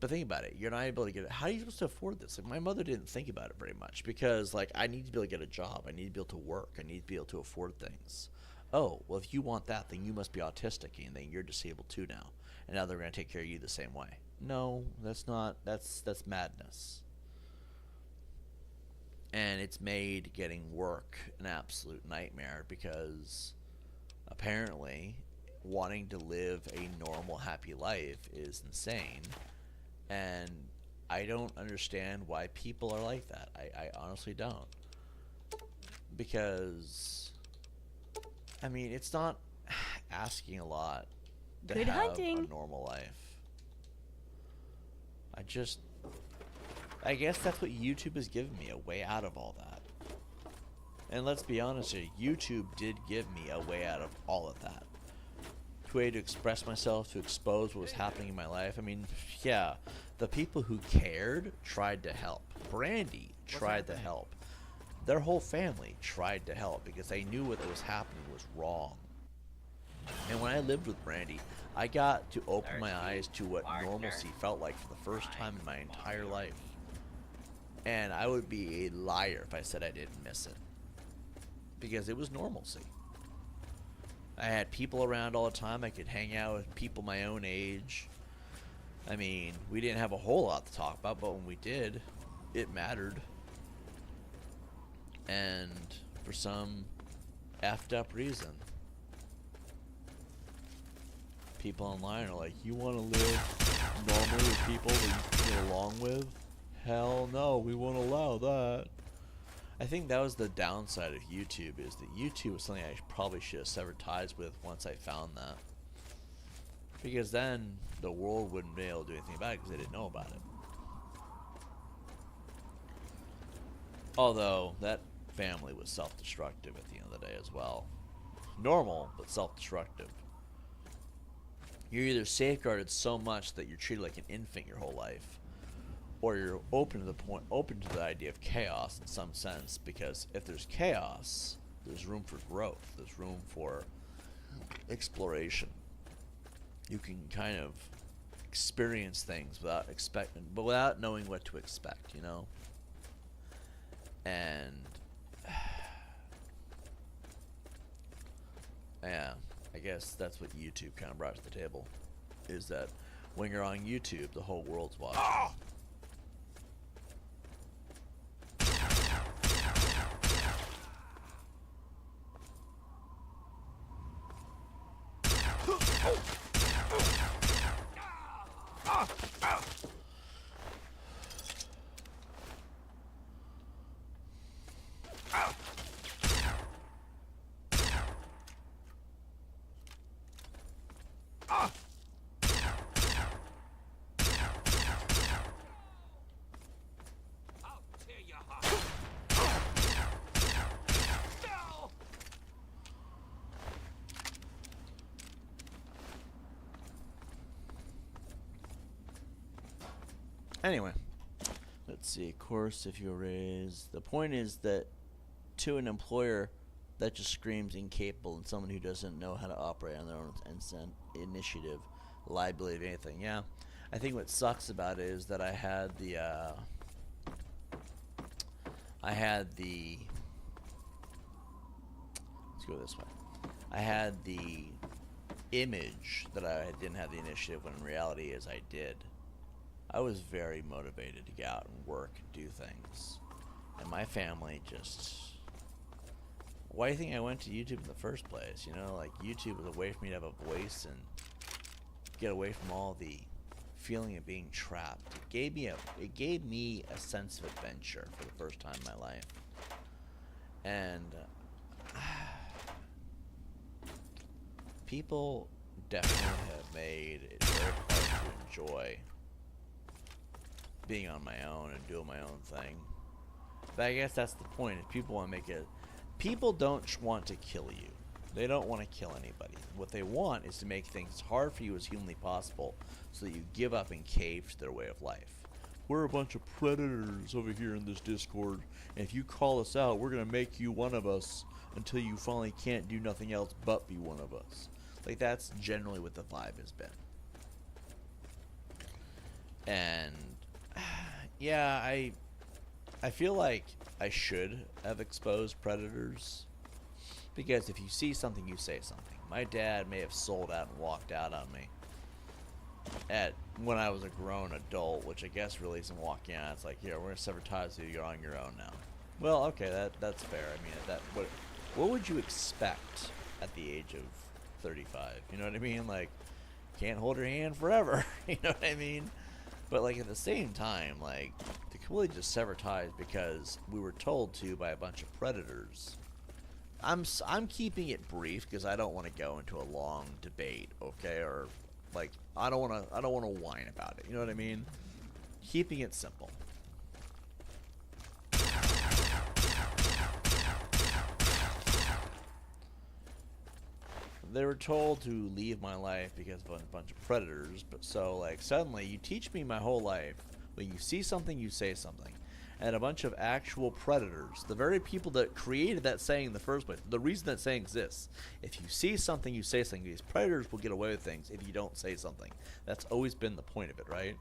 But think about it. You're not able to get it. How are you supposed to afford this? Like, my mother didn't think about it very much because, like, I need to be able to get a job. I need to be able to work. I need to be able to afford things. Oh, well, if you want that, then you must be autistic, and then you're disabled too now. And now they're going to take care of you the same way. No, that's not. That's madness. And it's made getting work an absolute nightmare because apparently wanting to live a normal, happy life is insane. And I don't understand why people are like that. I honestly don't. Because, I mean, it's not asking a lot to Good have hunting. a normal life. I guess that's what YouTube has given me, a way out of all that. And let's be honest here, YouTube did give me a way out of all of that. A way to express myself, to expose what was happening in my life. I mean, yeah, the people who cared tried to help. Brandy tried to help. Their whole family tried to help because they knew what was happening was wrong. And when I lived with Brandy, I got to open my eyes to what normalcy felt like for the first time in my entire life. And I would be a liar if I said I didn't miss it. Because it was normalcy. I had people around all the time. I could hang out with people my own age. I mean, we didn't have a whole lot to talk about, but when we did, it mattered. And for some effed up reason, people online are like, you want to live normally with people that you can get along with? Hell no, we won't allow that. I think that was the downside of YouTube, is that YouTube was something I probably should have severed ties with once I found that. Because then the world wouldn't be able to do anything about it because they didn't know about it. Although, that family was self-destructive at the end of the day as well. Normal, but self-destructive. You're either safeguarded so much that you're treated like an infant your whole life, or you're open to the idea of chaos in some sense, because if there's chaos, there's room for growth, there's room for exploration. You can kind of experience things without knowing what to expect, you know? And yeah, I guess that's what YouTube kind of brought to the table, is that when you're on YouTube, the whole world's watching. Oh! Anyway, let's see. Of course, if you raise, the point is that to an employer, that just screams incapable and someone who doesn't know how to operate on their own initiative, liability, anything. Yeah, I think what sucks about it is that I had the let's go this way. I had the image that I didn't have the initiative, when in reality is I did. I was very motivated to get out and work and do things. And my family just... Why do you think I went to YouTube in the first place? You know, like, YouTube was a way for me to have a voice and get away from all the feeling of being trapped. It gave me a sense of adventure for the first time in my life. And people definitely have made it very hard to enjoy being on my own and doing my own thing. But I guess that's the point. If people want to make it, people don't want to kill you. They don't want to kill anybody. What they want is to make things as hard for you as humanly possible, so that you give up and cave to their way of life. We're a bunch of predators over here in this Discord, and if you call us out, we're gonna make you one of us until you finally can't do nothing else but be one of us. Like, that's generally what the vibe has been. And yeah, I feel like I should have exposed predators, because if you see something, you say something. My dad may have sold out and walked out on me when I was a grown adult, which I guess really isn't walking out. It's like, here, we're gonna sever ties with you. You're on your own now. Well, okay, that's fair. I mean, what would you expect at the age of 35? You know what I mean? Like, can't hold your hand forever. You know what I mean? But like, at the same time, like, to completely just sever ties because we were told to by a bunch of predators. I'm keeping it brief because I don't want to go into a long debate, okay? Or like, I don't want to whine about it. You know what I mean? Keeping it simple. They were told to leave my life because of a bunch of predators, but so, like, suddenly you teach me my whole life, when you see something, you say something. And a bunch of actual predators, the very people that created that saying in the first place, the reason that saying exists, if you see something, you say something. These predators will get away with things if you don't say something. That's always been the point of it, right?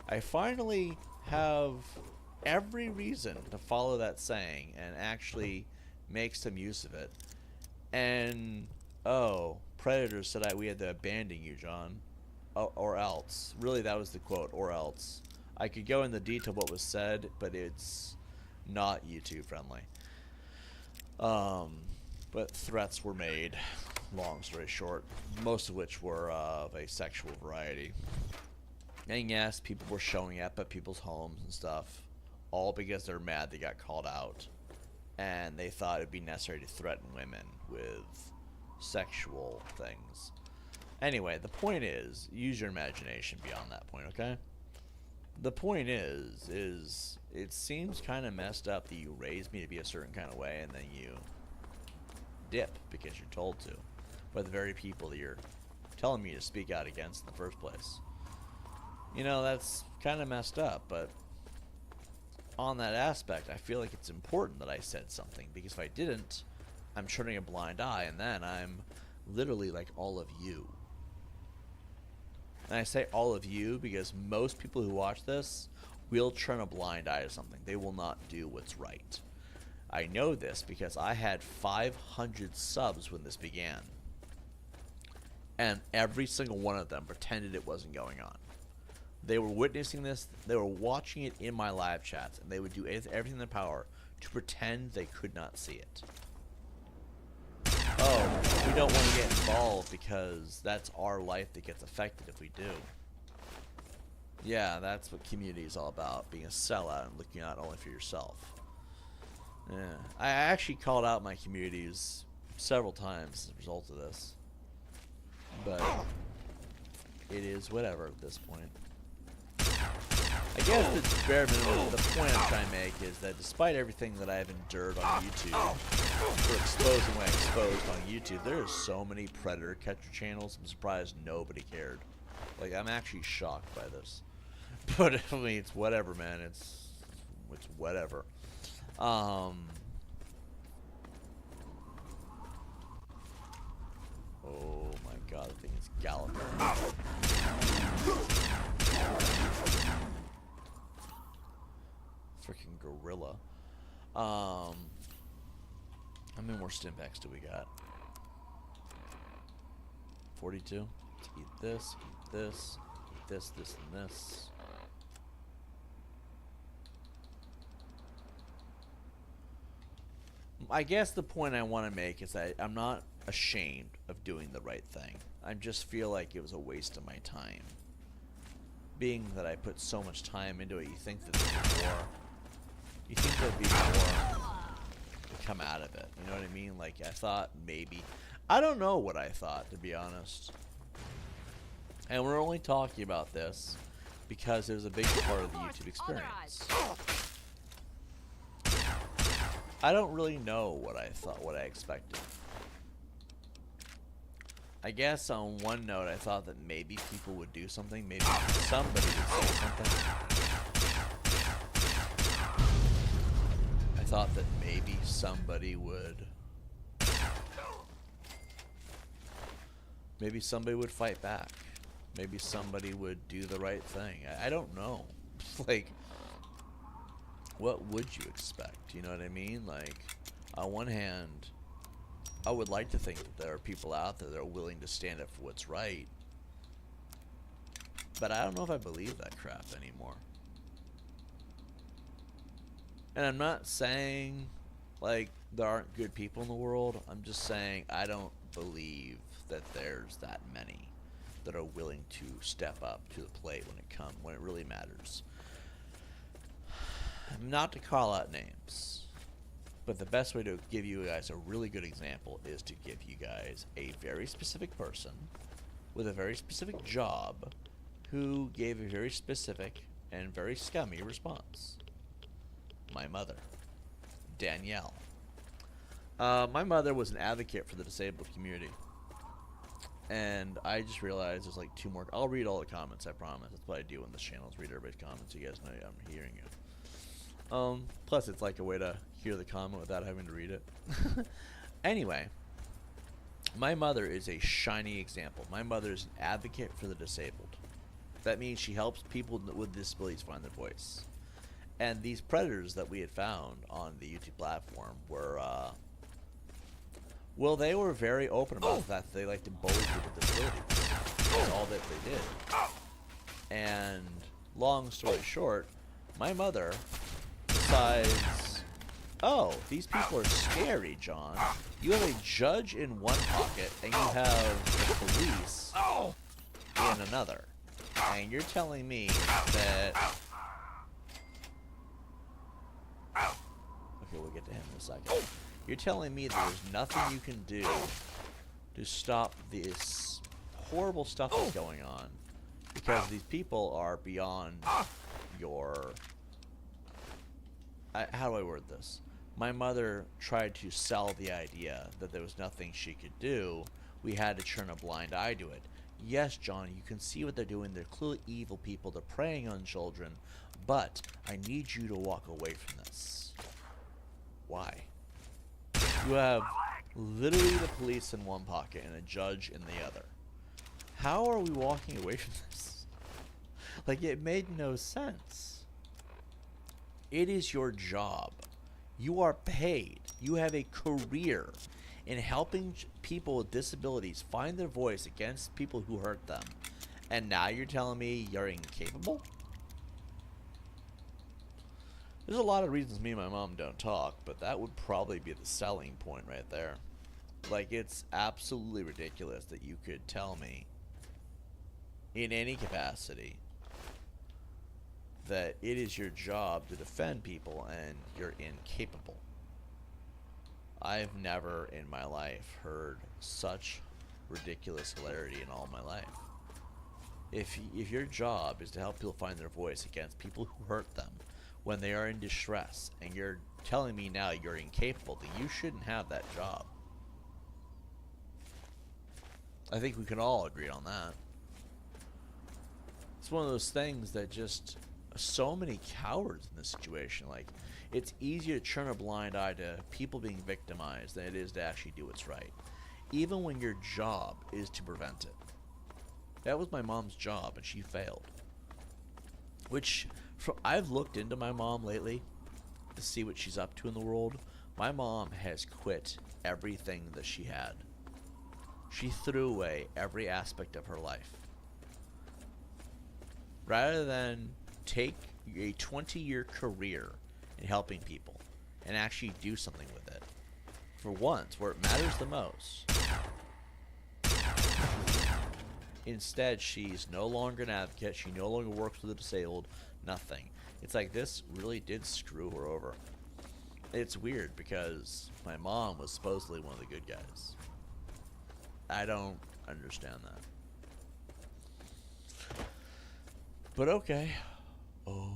I finally have every reason to follow that saying and actually make some use of it. And oh, predators said we had to abandon you, John. Oh, or else. Really, that was the quote, or else. I could go into detail what was said, but it's not YouTube friendly. But threats were made, long story short, most of which were of a sexual variety. And yes, people were showing up at people's homes and stuff, all because they're mad they got called out. And they thought it'd be necessary to threaten women with sexual things. Anyway, the point is, use your imagination beyond that point, okay? The point is it seems kind of messed up that you raised me to be a certain kind of way and then you dip because you're told to by the very people that you're telling me to speak out against in the first place. You know, that's kind of messed up, but on that aspect, I feel like it's important that I said something, because if I didn't, I'm turning a blind eye, and then I'm literally like all of you. And I say all of you because most people who watch this will turn a blind eye to something. They will not do what's right. I know this because I had 500 subs when this began. And every single one of them pretended it wasn't going on. They were witnessing this, they were watching it in my live chats, and they would do everything in their power to pretend they could not see it. Oh, we don't want to get involved because that's our life that gets affected if we do. Yeah, that's what community is all about, being a sellout and looking out only for yourself. Yeah, I actually called out my communities several times as a result of this. But it is whatever at this point. I guess the bare minimum, the point I'm trying to make is that despite everything that I've endured on YouTube, for exposing what I exposed on YouTube, there are so many predator catcher channels, I'm surprised nobody cared. Like, I'm actually shocked by this. But, I mean, it's whatever, man. It's whatever. Oh my god, the thing is galloping. Freaking gorilla. How many more Stimpaks do we got? 42. Let's eat this, eat this, eat this, this, and this. I guess the point I want to make is that I'm not ashamed of doing the right thing. I just feel like it was a waste of my time. Being that I put so much time into it, you think that there'd be more. You think there'd be more to come out of it. You know what I mean? Like, I thought maybe. I don't know what I thought, to be honest. And we're only talking about this because it was a big part of the YouTube experience. I don't really know what I thought, what I expected. I guess on one note, I thought that maybe people would do something. Maybe somebody would say something. I thought that maybe somebody would... Maybe somebody would fight back. Maybe somebody would do the right thing. I don't know. Like, what would you expect? You know what I mean? Like, on one hand, I would like to think that there are people out there that are willing to stand up for what's right. But I don't know if I believe that crap anymore. And I'm not saying, like, there aren't good people in the world. I'm just saying I don't believe that there's that many that are willing to step up to the plate when it really matters. Not to call out names, but the best way to give you guys a really good example is to give you guys a very specific person with a very specific job who gave a very specific and very scummy response. My mother, Danielle. My mother was an advocate for the disabled community. And I just realized there's like 2 more. I'll read all the comments, I promise. That's what I do on this channel, is read everybody's comments. You guys know I'm hearing you. Plus, it's like a way to hear the comment without having to read it. Anyway, my mother is a shining example. My mother is an advocate for the disabled. That means she helps people with disabilities find their voice. And these predators that we had found on the YouTube platform were, well, they were very open about the fact that they like to bully people with disabilities. That's all that they did. And long story short, my mother decides, oh, these people are scary, John. You have a judge in one pocket and you have the police in another. And you're telling me that... Okay, we'll get to him in a second. You're telling me that there's nothing you can do to stop this horrible stuff that's going on because these people are beyond your... how do I word this? My mother tried to sell the idea that there was nothing she could do. We had to turn a blind eye to it. Yes, John, you can see what they're doing. They're clearly evil people. They're preying on children. But I need you to walk away from this. Why? You have literally the police in one pocket and a judge in the other. How are we walking away from this? Like, it made no sense. It is your job. You are paid. You have a career in helping people with disabilities find their voice against people who hurt them. And now you're telling me you're incapable? There's a lot of reasons me and my mom don't talk, but that would probably be the selling point right there. Like, it's absolutely ridiculous that you could tell me in any capacity that it is your job to defend people and you're incapable. I've never in my life heard such ridiculous hilarity in all my life. If your job is to help people find their voice against people who hurt them when they are in distress, and you're telling me now you're incapable, then you shouldn't have that job. I think we can all agree on that. It's one of those things that just... so many cowards in this situation. Like, it's easier to turn a blind eye to people being victimized than it is to actually do what's right, even when your job is to prevent it. That was my mom's job, and she failed. Which, I've looked into my mom lately to see what she's up to in the world. My mom has quit everything that she had. She threw away every aspect of her life. Rather than take a 20-year career in helping people and actually do something with it, for once, where it matters the most. Instead, she's no longer an advocate. She no longer works with the disabled. Nothing. It's like this really did screw her over. It's weird because my mom was supposedly one of the good guys. I don't understand But okay. Oh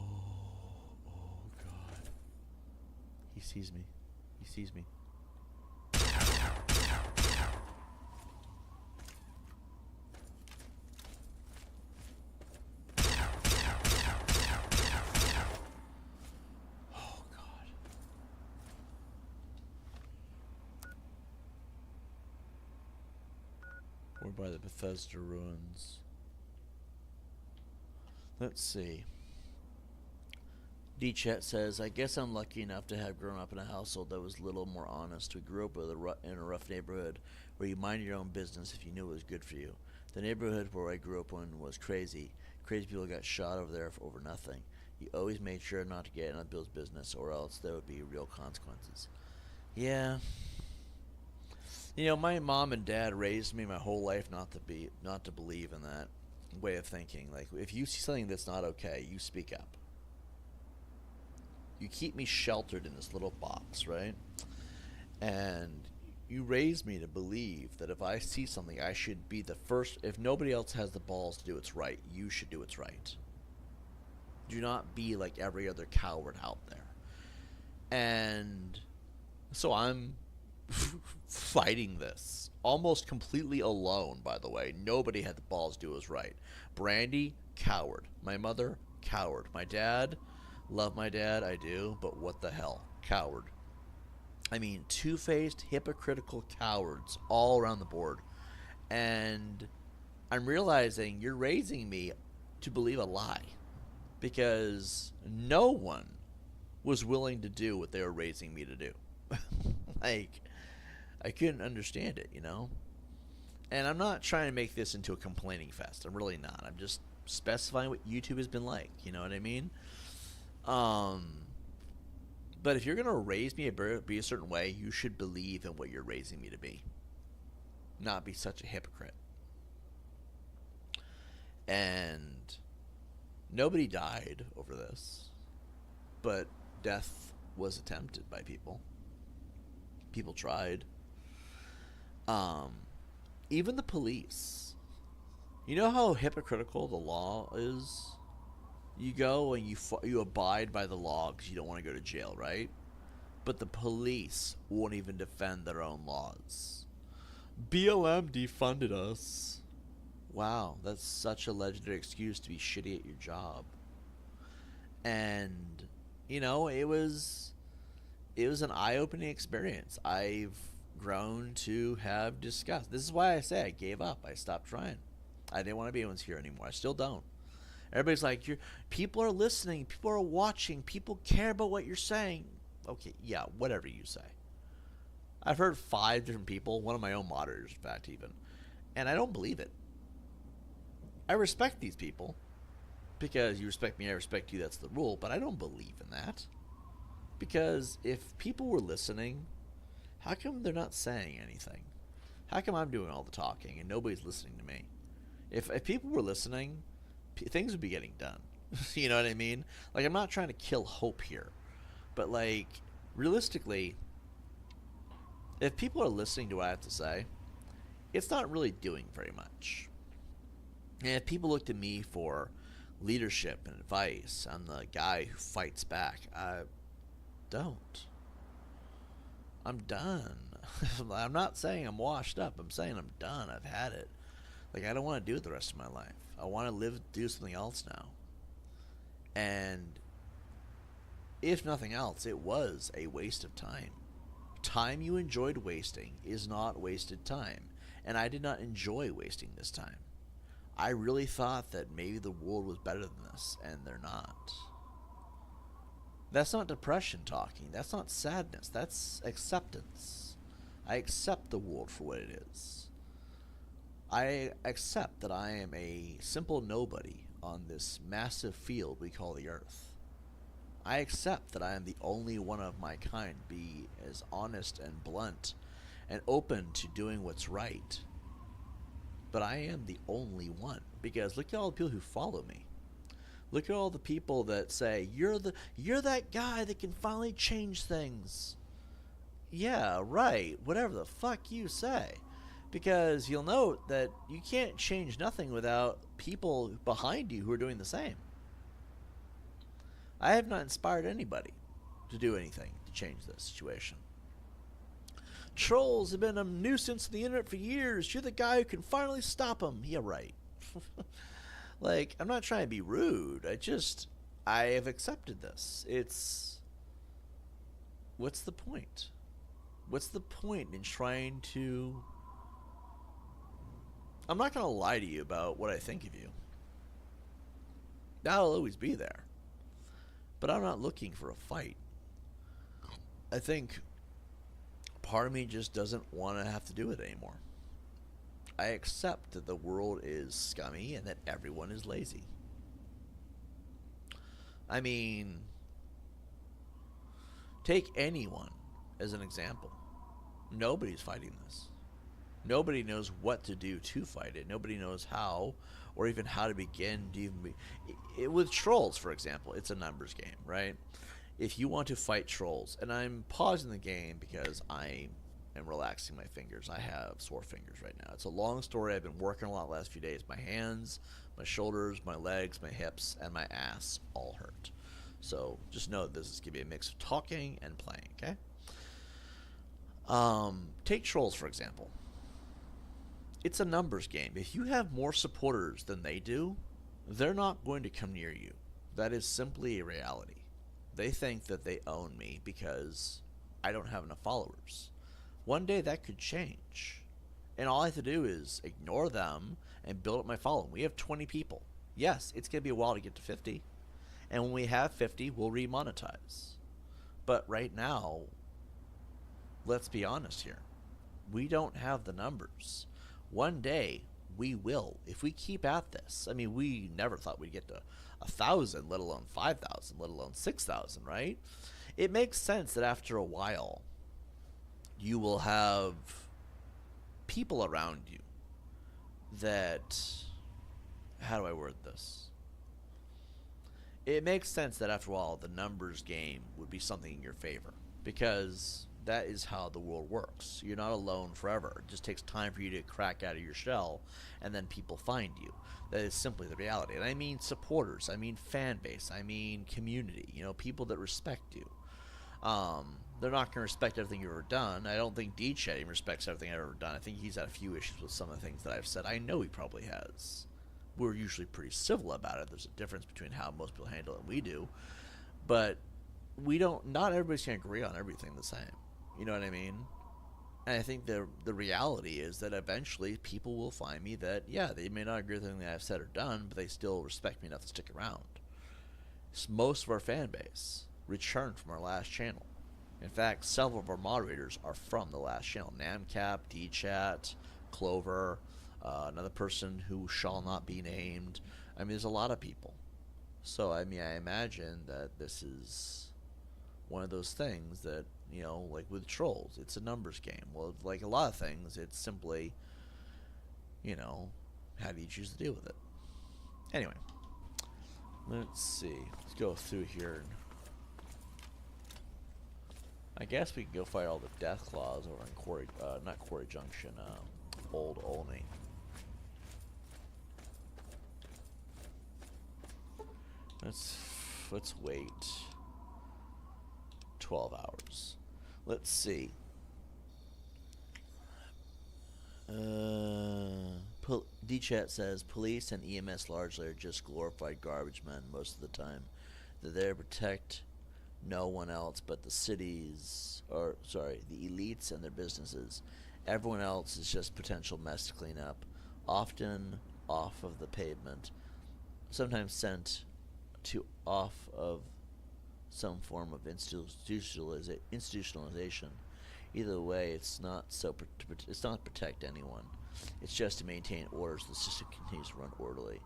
God. He sees me. He sees me. Oh God. We're by the Bethesda ruins. Let's see. D-Chat says, I guess I'm lucky enough to have grown up in a household that was a little more honest. We grew up in a rough neighborhood where you mind your own business if you knew it was good for you. The neighborhood where I grew up in was crazy. Crazy people got shot over there over nothing. You always made sure not to get in other people's business or else there would be real consequences. Yeah. You know, my mom and dad raised me my whole life not to believe in that way of thinking. Like, if you see something that's not okay, you speak up. You keep me sheltered in this little box, right? And you raised me to believe that if I see something, I should be the first. If nobody else has the balls to do what's right, you should do what's right. Do not be like every other coward out there. And so I'm fighting this almost completely alone, by the way. Nobody had the balls to do what's right. Brandy, coward. My mother, coward. My dad, love my dad, I do, but what the hell? Coward. I mean, two-faced, hypocritical cowards all around the board. And I'm realizing you're raising me to believe a lie. Because no one was willing to do what they were raising me to do. Like, I couldn't understand it, you know? And I'm not trying to make this into a complaining fest. I'm really not. I'm just specifying what YouTube has been like. You know what I mean? But if you're going to raise me to be a certain way, you should believe in what you're raising me to be. Not be such a hypocrite. And nobody died over this. But death was attempted by people. People tried. Even the police. You know how hypocritical the law is? You go and you abide by the law because you don't want to go to jail, right? But the police won't even defend their own laws. BLM defunded us. Wow, that's such a legendary excuse to be shitty at your job. And, you know, it was an eye-opening experience. I've grown to have disgust. This is why I say I gave up. I stopped trying. I didn't want to be anyone's here anymore. I still don't. Everybody's like, people are listening, people are watching, people care about what you're saying. Okay, yeah, whatever you say. I've heard 5 different people, one of my own moderators, in fact, even, and I don't believe it. I respect these people because you respect me, I respect you, that's the rule, but I don't believe in that. Because if people were listening, how come they're not saying anything? How come I'm doing all the talking and nobody's listening to me? If people were listening, things would be getting done. You know what I mean? Like, I'm not trying to kill hope here. But, like, realistically, if people are listening to what I have to say, it's not really doing very much. And if people look to me for leadership and advice, I'm the guy who fights back. I don't. I'm done. I'm not saying I'm washed up. I'm saying I'm done. I've had it. Like, I don't want to do it the rest of my life. I want to do something else now. And if nothing else, it was a waste of time. Time you enjoyed wasting is not wasted time. And I did not enjoy wasting this time. I really thought that maybe the world was better than this, and they're not. That's not depression talking. That's not sadness. That's acceptance. I accept the world for what it is. I accept that I am a simple nobody on this massive field we call the earth. I accept that I am the only one of my kind be as honest and blunt and open to doing what's right. But I am the only one, because look at all the people who follow me. Look at all the people that say, you're that guy that can finally change things. Yeah, right, whatever the fuck you say. Because you'll note that you can't change nothing without people behind you who are doing the same. I have not inspired anybody to do anything to change this situation. Trolls have been a nuisance on the internet for years. You're the guy who can finally stop them. Yeah, right. Like, I'm not trying to be rude. I have accepted this. What's the point? What's the point in trying to... I'm not going to lie to you about what I think of you. That'll always be there. But I'm not looking for a fight. I think part of me just doesn't want to have to do it anymore. I accept that the world is scummy and that everyone is lazy. I mean, take anyone as an example. Nobody's fighting this. Nobody knows what to do to fight it. Nobody knows how, or even how to begin to even be... with trolls, for example, it's a numbers game, right? If you want to fight trolls, and I'm pausing the game because I am relaxing my fingers. I have sore fingers right now. It's a long story. I've been working a lot the last few days. My hands, my shoulders, my legs, my hips, and my ass all hurt. So just know that this is going to be a mix of talking and playing, okay? Take trolls, for example. It's a numbers game. If you have more supporters than they do, they're not going to come near you. That is simply a reality. They think that they own me because I don't have enough followers. One day that could change. And all I have to do is ignore them and build up my following. We have 20 people. Yes, it's going to be a while to get to 50. And when we have 50, we'll remonetize. But right now, let's be honest here. We don't have the numbers. One day, we will. If we keep at this. I mean, we never thought we'd get to 1,000, let alone 5,000, let alone 6,000, right? It makes sense that after a while, you will have people around you that... How do I word this? It makes sense that after a while, the numbers game would be something in your favor. Because that is how the world works. You're not alone forever. It just takes time for you to crack out of your shell, and then people find you. That is simply the reality. And I mean supporters. I mean fan base. I mean community. You know, people that respect you. They're not going to respect everything you've ever done. I don't think D-Chat even respects everything I've ever done. I think he's had a few issues with some of the things that I've said. I know he probably has. We're usually pretty civil about it. There's a difference between how most people handle it and we do. But we don't... Not everybody's going to agree on everything the same. You know what I mean? And I think the reality is that eventually people will find me that, yeah, they may not agree with anything that I've said or done, but they still respect me enough to stick around. Most of our fan base returned from our last channel. In fact, several of our moderators are from the last channel. Namcap, D-Chat, Clover, another person who shall not be named. I mean, there's a lot of people. So, I mean, I imagine that this is one of those things that, you know, like with trolls, it's a numbers game. Well, like a lot of things, it's simply, you know, how do you choose to deal with it? Anyway, let's see. Let's go through here. I guess we can go fight all the Death Claws over in Quarry, not Quarry Junction, Old Olney. Let's wait 12 hours. Let's see. D-Chat says police and EMS largely are just glorified garbage men most of the time. They're there to protect no one else but the cities, or sorry, the elites and their businesses. Everyone else is just potential mess to clean up, often off of the pavement, sometimes sent to off of some form of institutionalization. Either way, it's not it's not to protect anyone. It's just to maintain orders. The system continues to run orderly.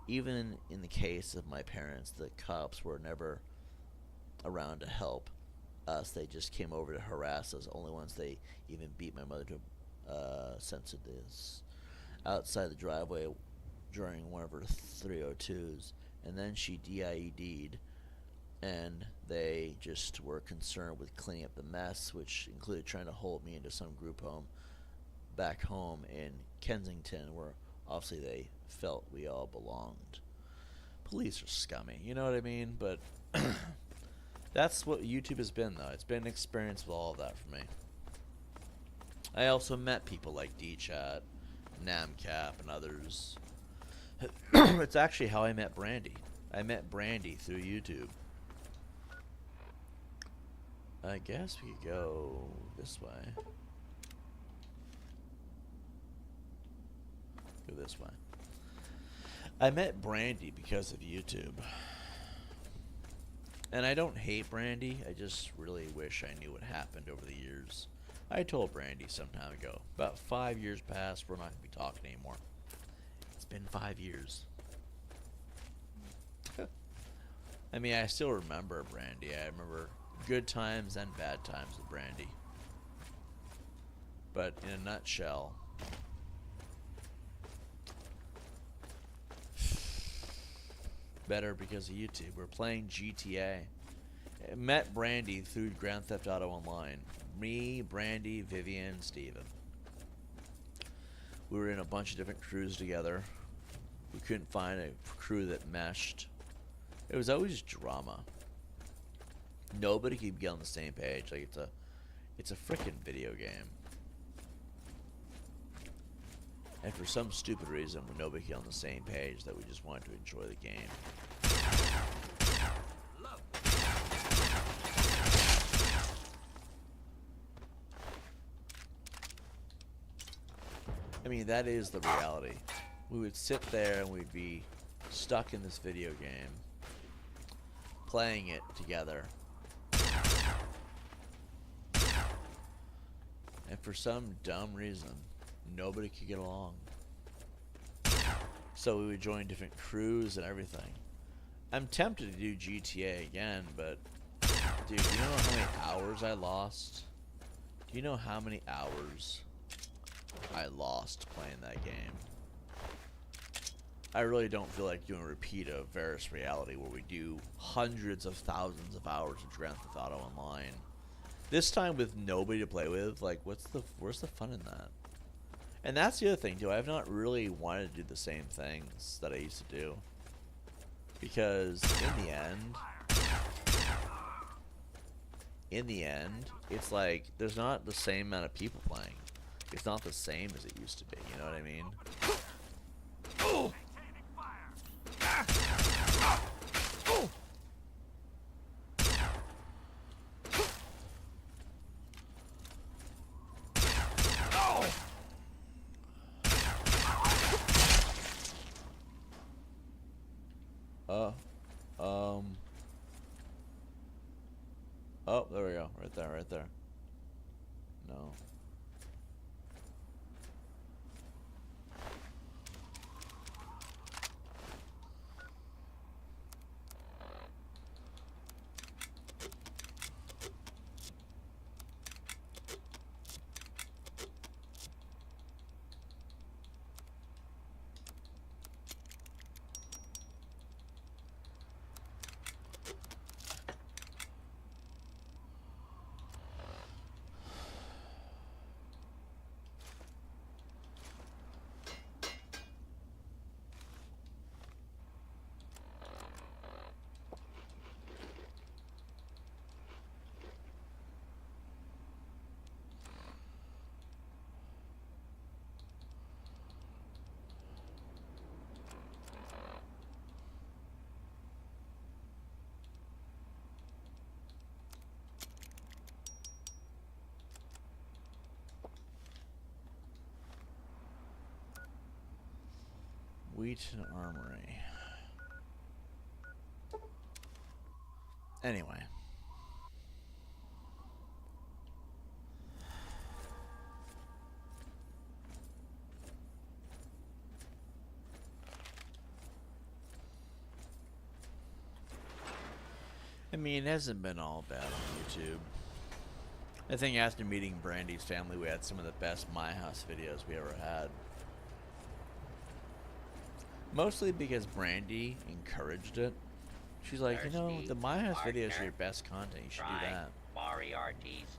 Even in the case of my parents, the cops were never around to help us. They just came over to harass us. Only once they even beat my mother to censor this outside the driveway during one of her 302s, and then she DIED'd, and they just were concerned with cleaning up the mess, which included trying to hold me into some group home back home in Kensington, where obviously they felt we all belonged. Police are scummy, you know what I mean? But That's what YouTube has been, though. It's been an experience with all of that for me. I also met people like DChat, Namcap, and others. It's actually how I met Brandy. I met Brandy through YouTube. I guess we could go this way. Go this way. I met Brandy because of YouTube. And I don't hate Brandy, I just really wish I knew what happened over the years. I told Brandy some time ago, about 5 years passed, we're not going to be talking anymore. It's been 5 years. I mean, I still remember Brandy. I remember good times and bad times with Brandy. But in a nutshell, better because of YouTube. We're playing GTA. I met Brandy through Grand Theft Auto Online. Me, Brandy, Vivian, Steven. We were in a bunch of different crews together. We couldn't find a crew that meshed. It was always drama. Nobody could get on the same page. Like it's a freaking video game. And for some stupid reason, when nobody could get on the same page, that we just wanted to enjoy the game. I mean, that is the reality. We would sit there and we'd be stuck in this video game, playing it together. And for some dumb reason, nobody could get along. So we would join different crews and everything. I'm tempted to do GTA again, but dude, do you know how many hours I lost? Do you know how many hours I lost playing that game? I really don't feel like doing a repeat of Varus Reality where we do hundreds of thousands of hours of Grand Theft Auto Online. This time with nobody to play with, like where's the fun in that? And that's the other thing too, I've not really wanted to do the same things that I used to do. Because in the end, it's like there's not the same amount of people playing. It's not the same as it used to be, you know what I mean? Oh, there we go. Right there, right there. No. Wheaton Armory. Anyway. I mean, it hasn't been all bad on YouTube. I think after meeting Brandy's family, we had some of the best My House videos we ever had. Mostly because Brandy encouraged it. She's like, you know, the My House videos are your best content. You should do that. Moriarty's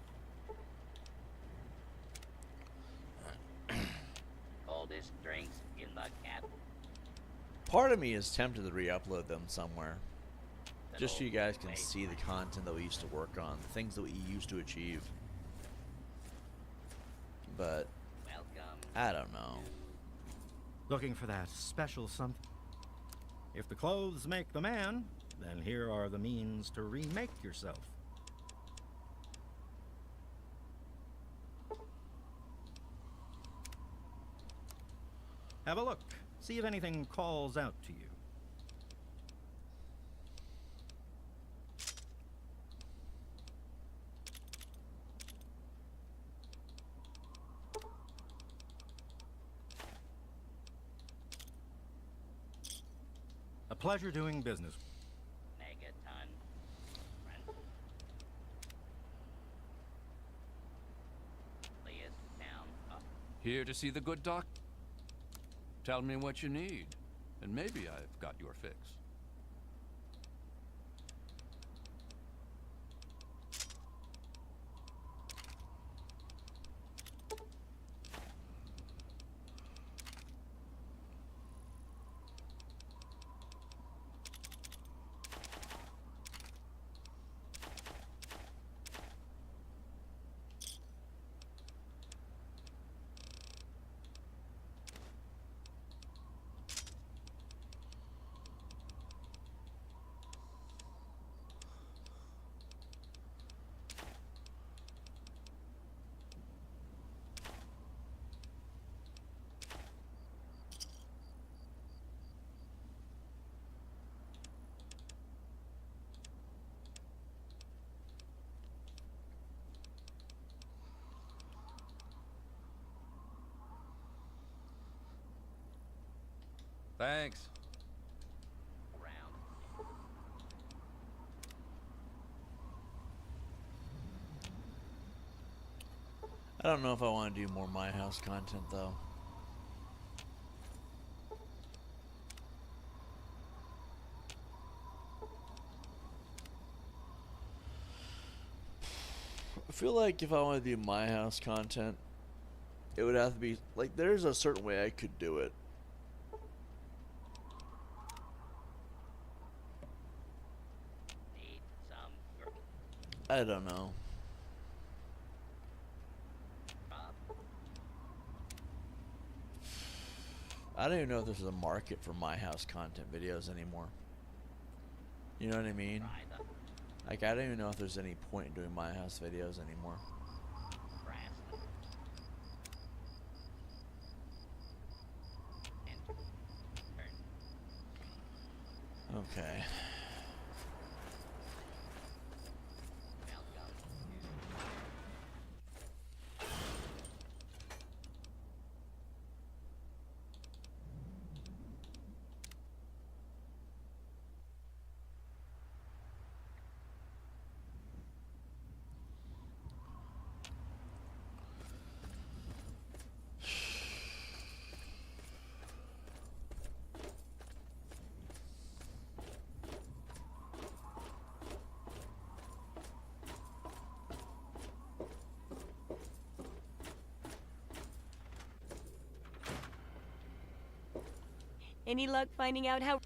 coldest drinks in the cabin. Part of me is tempted to re-upload them somewhere. Just so you old guys can ways. see the content that we used to work on, the things that we used to achieve. But Welcome. I don't know. Looking for that special something? If the clothes make the man, then here are the means to remake yourself. Have a look. See if anything calls out to you. A pleasure doing business. Megaton. Friend. Lias down. Up. Here to see the good doc? Tell me what you need, and maybe I've got your fix. Thanks. Round. I don't know if I want to do more My House content though. I feel like if I want to do My House content, it would have to be like there's a certain way I could do it. Need some grub. I don't know. I don't even know if there's a market for My House content videos anymore. You know what I mean? Try the Like, I don't even know if there's any point in doing My House videos anymore. brass. Enter. Turn. Okay. Welcome. Any luck finding out how...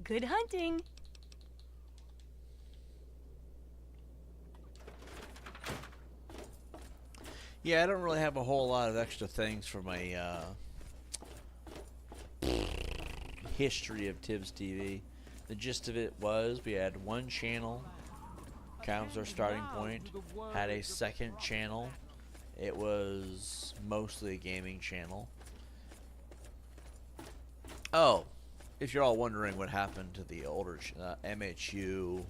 Good hunting. Yeah, I don't really have a whole lot of extra things for my history of Tibbs TV. The gist of it was we had one channel, kind of was our starting point, had a second channel. It was mostly a gaming channel. Oh, if you're all wondering what happened to the older MHU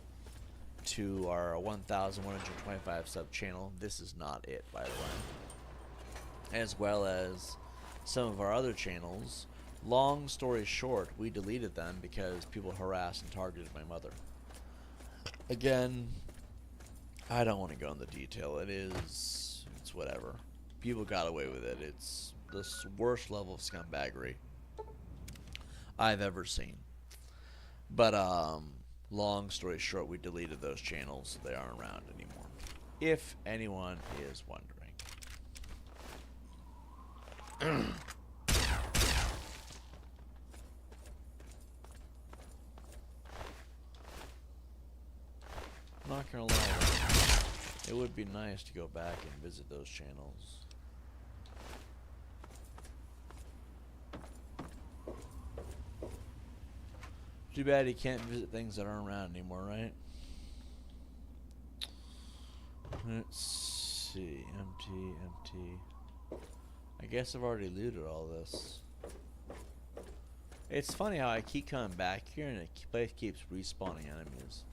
to our 1,125 sub channel, this is not it, by the way. As well as some of our other channels. Long story short, we deleted them because people harassed and targeted my mother. Again, I don't want to go into detail. It's whatever. People got away with it. It's the worst level of scumbaggery I've ever seen. But long story short, we deleted those channels. They aren't around anymore, if anyone is wondering. Not gonna lie, it would be nice to go back and visit those channels. Too bad you can't visit things that aren't around anymore, right? Let's see. Empty. I guess I've already looted all this. It's funny how I keep coming back here and the place keeps respawning enemies.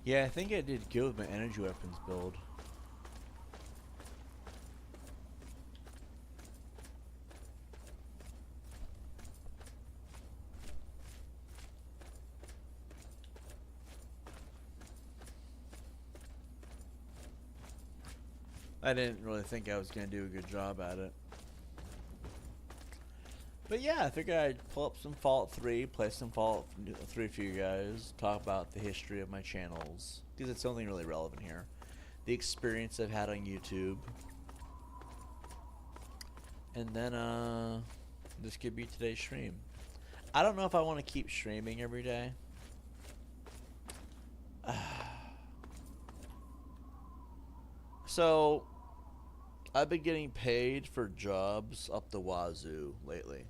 Yeah, I think I did good with my energy weapons build. I didn't really think I was going to do a good job at it. But yeah, I figured I'd pull up some Fallout 3, play some Fallout 3 for you guys, talk about the history of my channels, because it's something really relevant here. The experience I've had on YouTube. And then, this could be today's stream. I don't know if I want to keep streaming every day. So, I've been getting paid for jobs up the wazoo lately.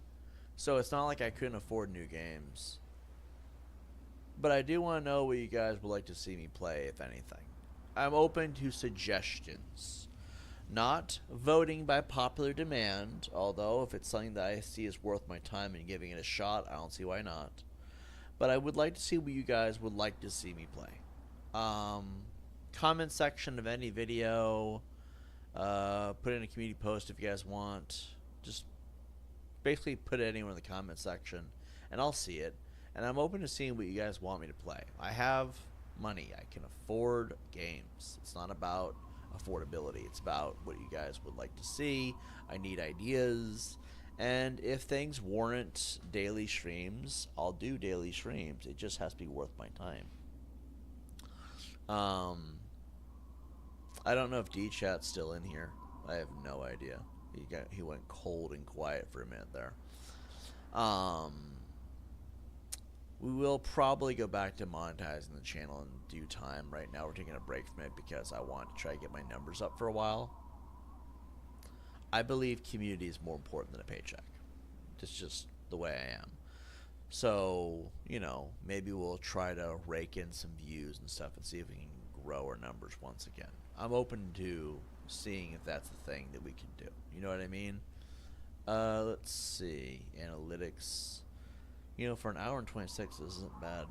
So it's not like I couldn't afford new games. But I do want to know what you guys would like to see me play, if anything. I'm open to suggestions. Not voting by popular demand, although if it's something that I see is worth my time and giving it a shot, I don't see why not. But I would like to see what you guys would like to see me play. Comment section of any video. Put in a community post if you guys want. Just basically put it anywhere in the comment section and I'll see it, and I'm open to seeing what you guys want me to play. I have money. I can afford games. It's not about affordability. It's about what you guys would like to see. I need ideas, and if things warrant daily streams, I'll do daily streams. It just has to be worth my time. I don't know if D-Chat's still in here. I have no idea. He went cold and quiet for a minute there. We will probably go back to monetizing the channel in due time. Right now we're taking a break from it because I want to try to get my numbers up for a while. I believe community is more important than a paycheck. It's just the way I am. So, you know, maybe we'll try to rake in some views and stuff and see if we can grow our numbers once again. I'm open to seeing if that's the thing that we can do. You know what I mean? Let's see. Analytics. You know, for an hour and 26, this isn't bad.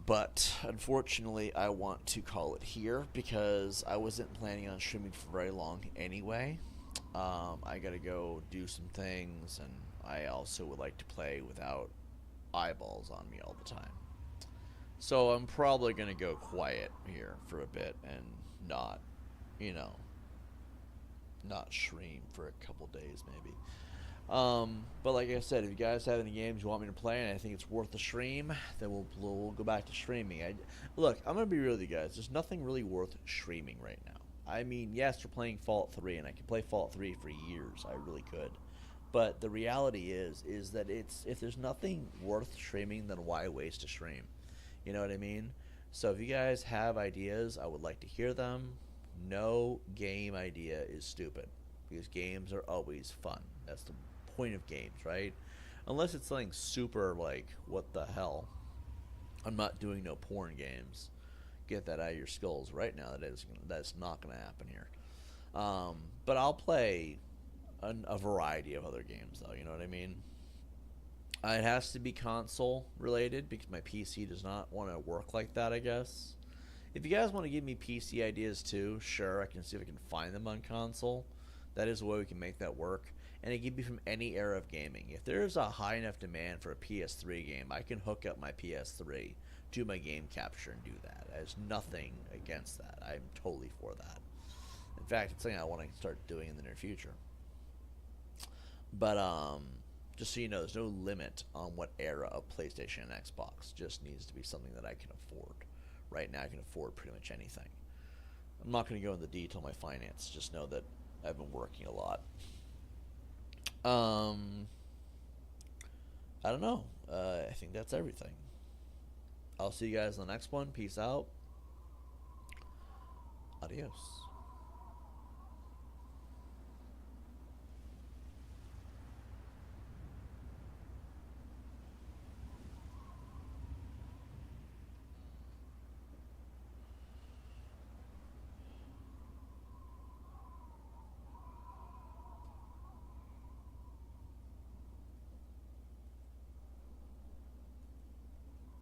But, unfortunately, I want to call it here because I wasn't planning on streaming for very long anyway. I gotta go do some things, and I also would like to play without eyeballs on me all the time. So I'm probably gonna go quiet here for a bit and not, you know, not stream for a couple days maybe. But like I said, if you guys have any games you want me to play and I think it's worth the stream, then we'll go back to streaming. Look, I'm gonna be real with you guys. There's nothing really worth streaming right now. I mean, yes, we're playing Fallout 3, and I could play Fallout 3 for years. I really could. But the reality is that if there's nothing worth streaming, then why waste a stream? You know what I mean? So if you guys have ideas, I would like to hear them. No game idea is stupid, because games are always fun. That's the point of games, right? Unless it's something super like, what the hell? I'm not doing no porn games. Get that out of your skulls right now. That's not going to happen here. But I'll play a variety of other games, though. You know what I mean? It has to be console related because my PC does not want to work like that, I guess. If you guys want to give me PC ideas too, sure, I can see if I can find them on console. That is a way we can make that work. And it can be from any era of gaming. If there's a high enough demand for a PS3 game, I can hook up my PS3, do my game capture, and do that. There's nothing against that. I'm totally for that. In fact, it's something I want to start doing in the near future. But just so you know, there's no limit on what era of PlayStation and Xbox. Just needs to be something that I can afford. Right now I can afford pretty much anything. I'm not going to go into detail on my finance. Just know that I've been working a lot. I don't know. I think that's everything. I'll see you guys in the next one. Peace out. Adios.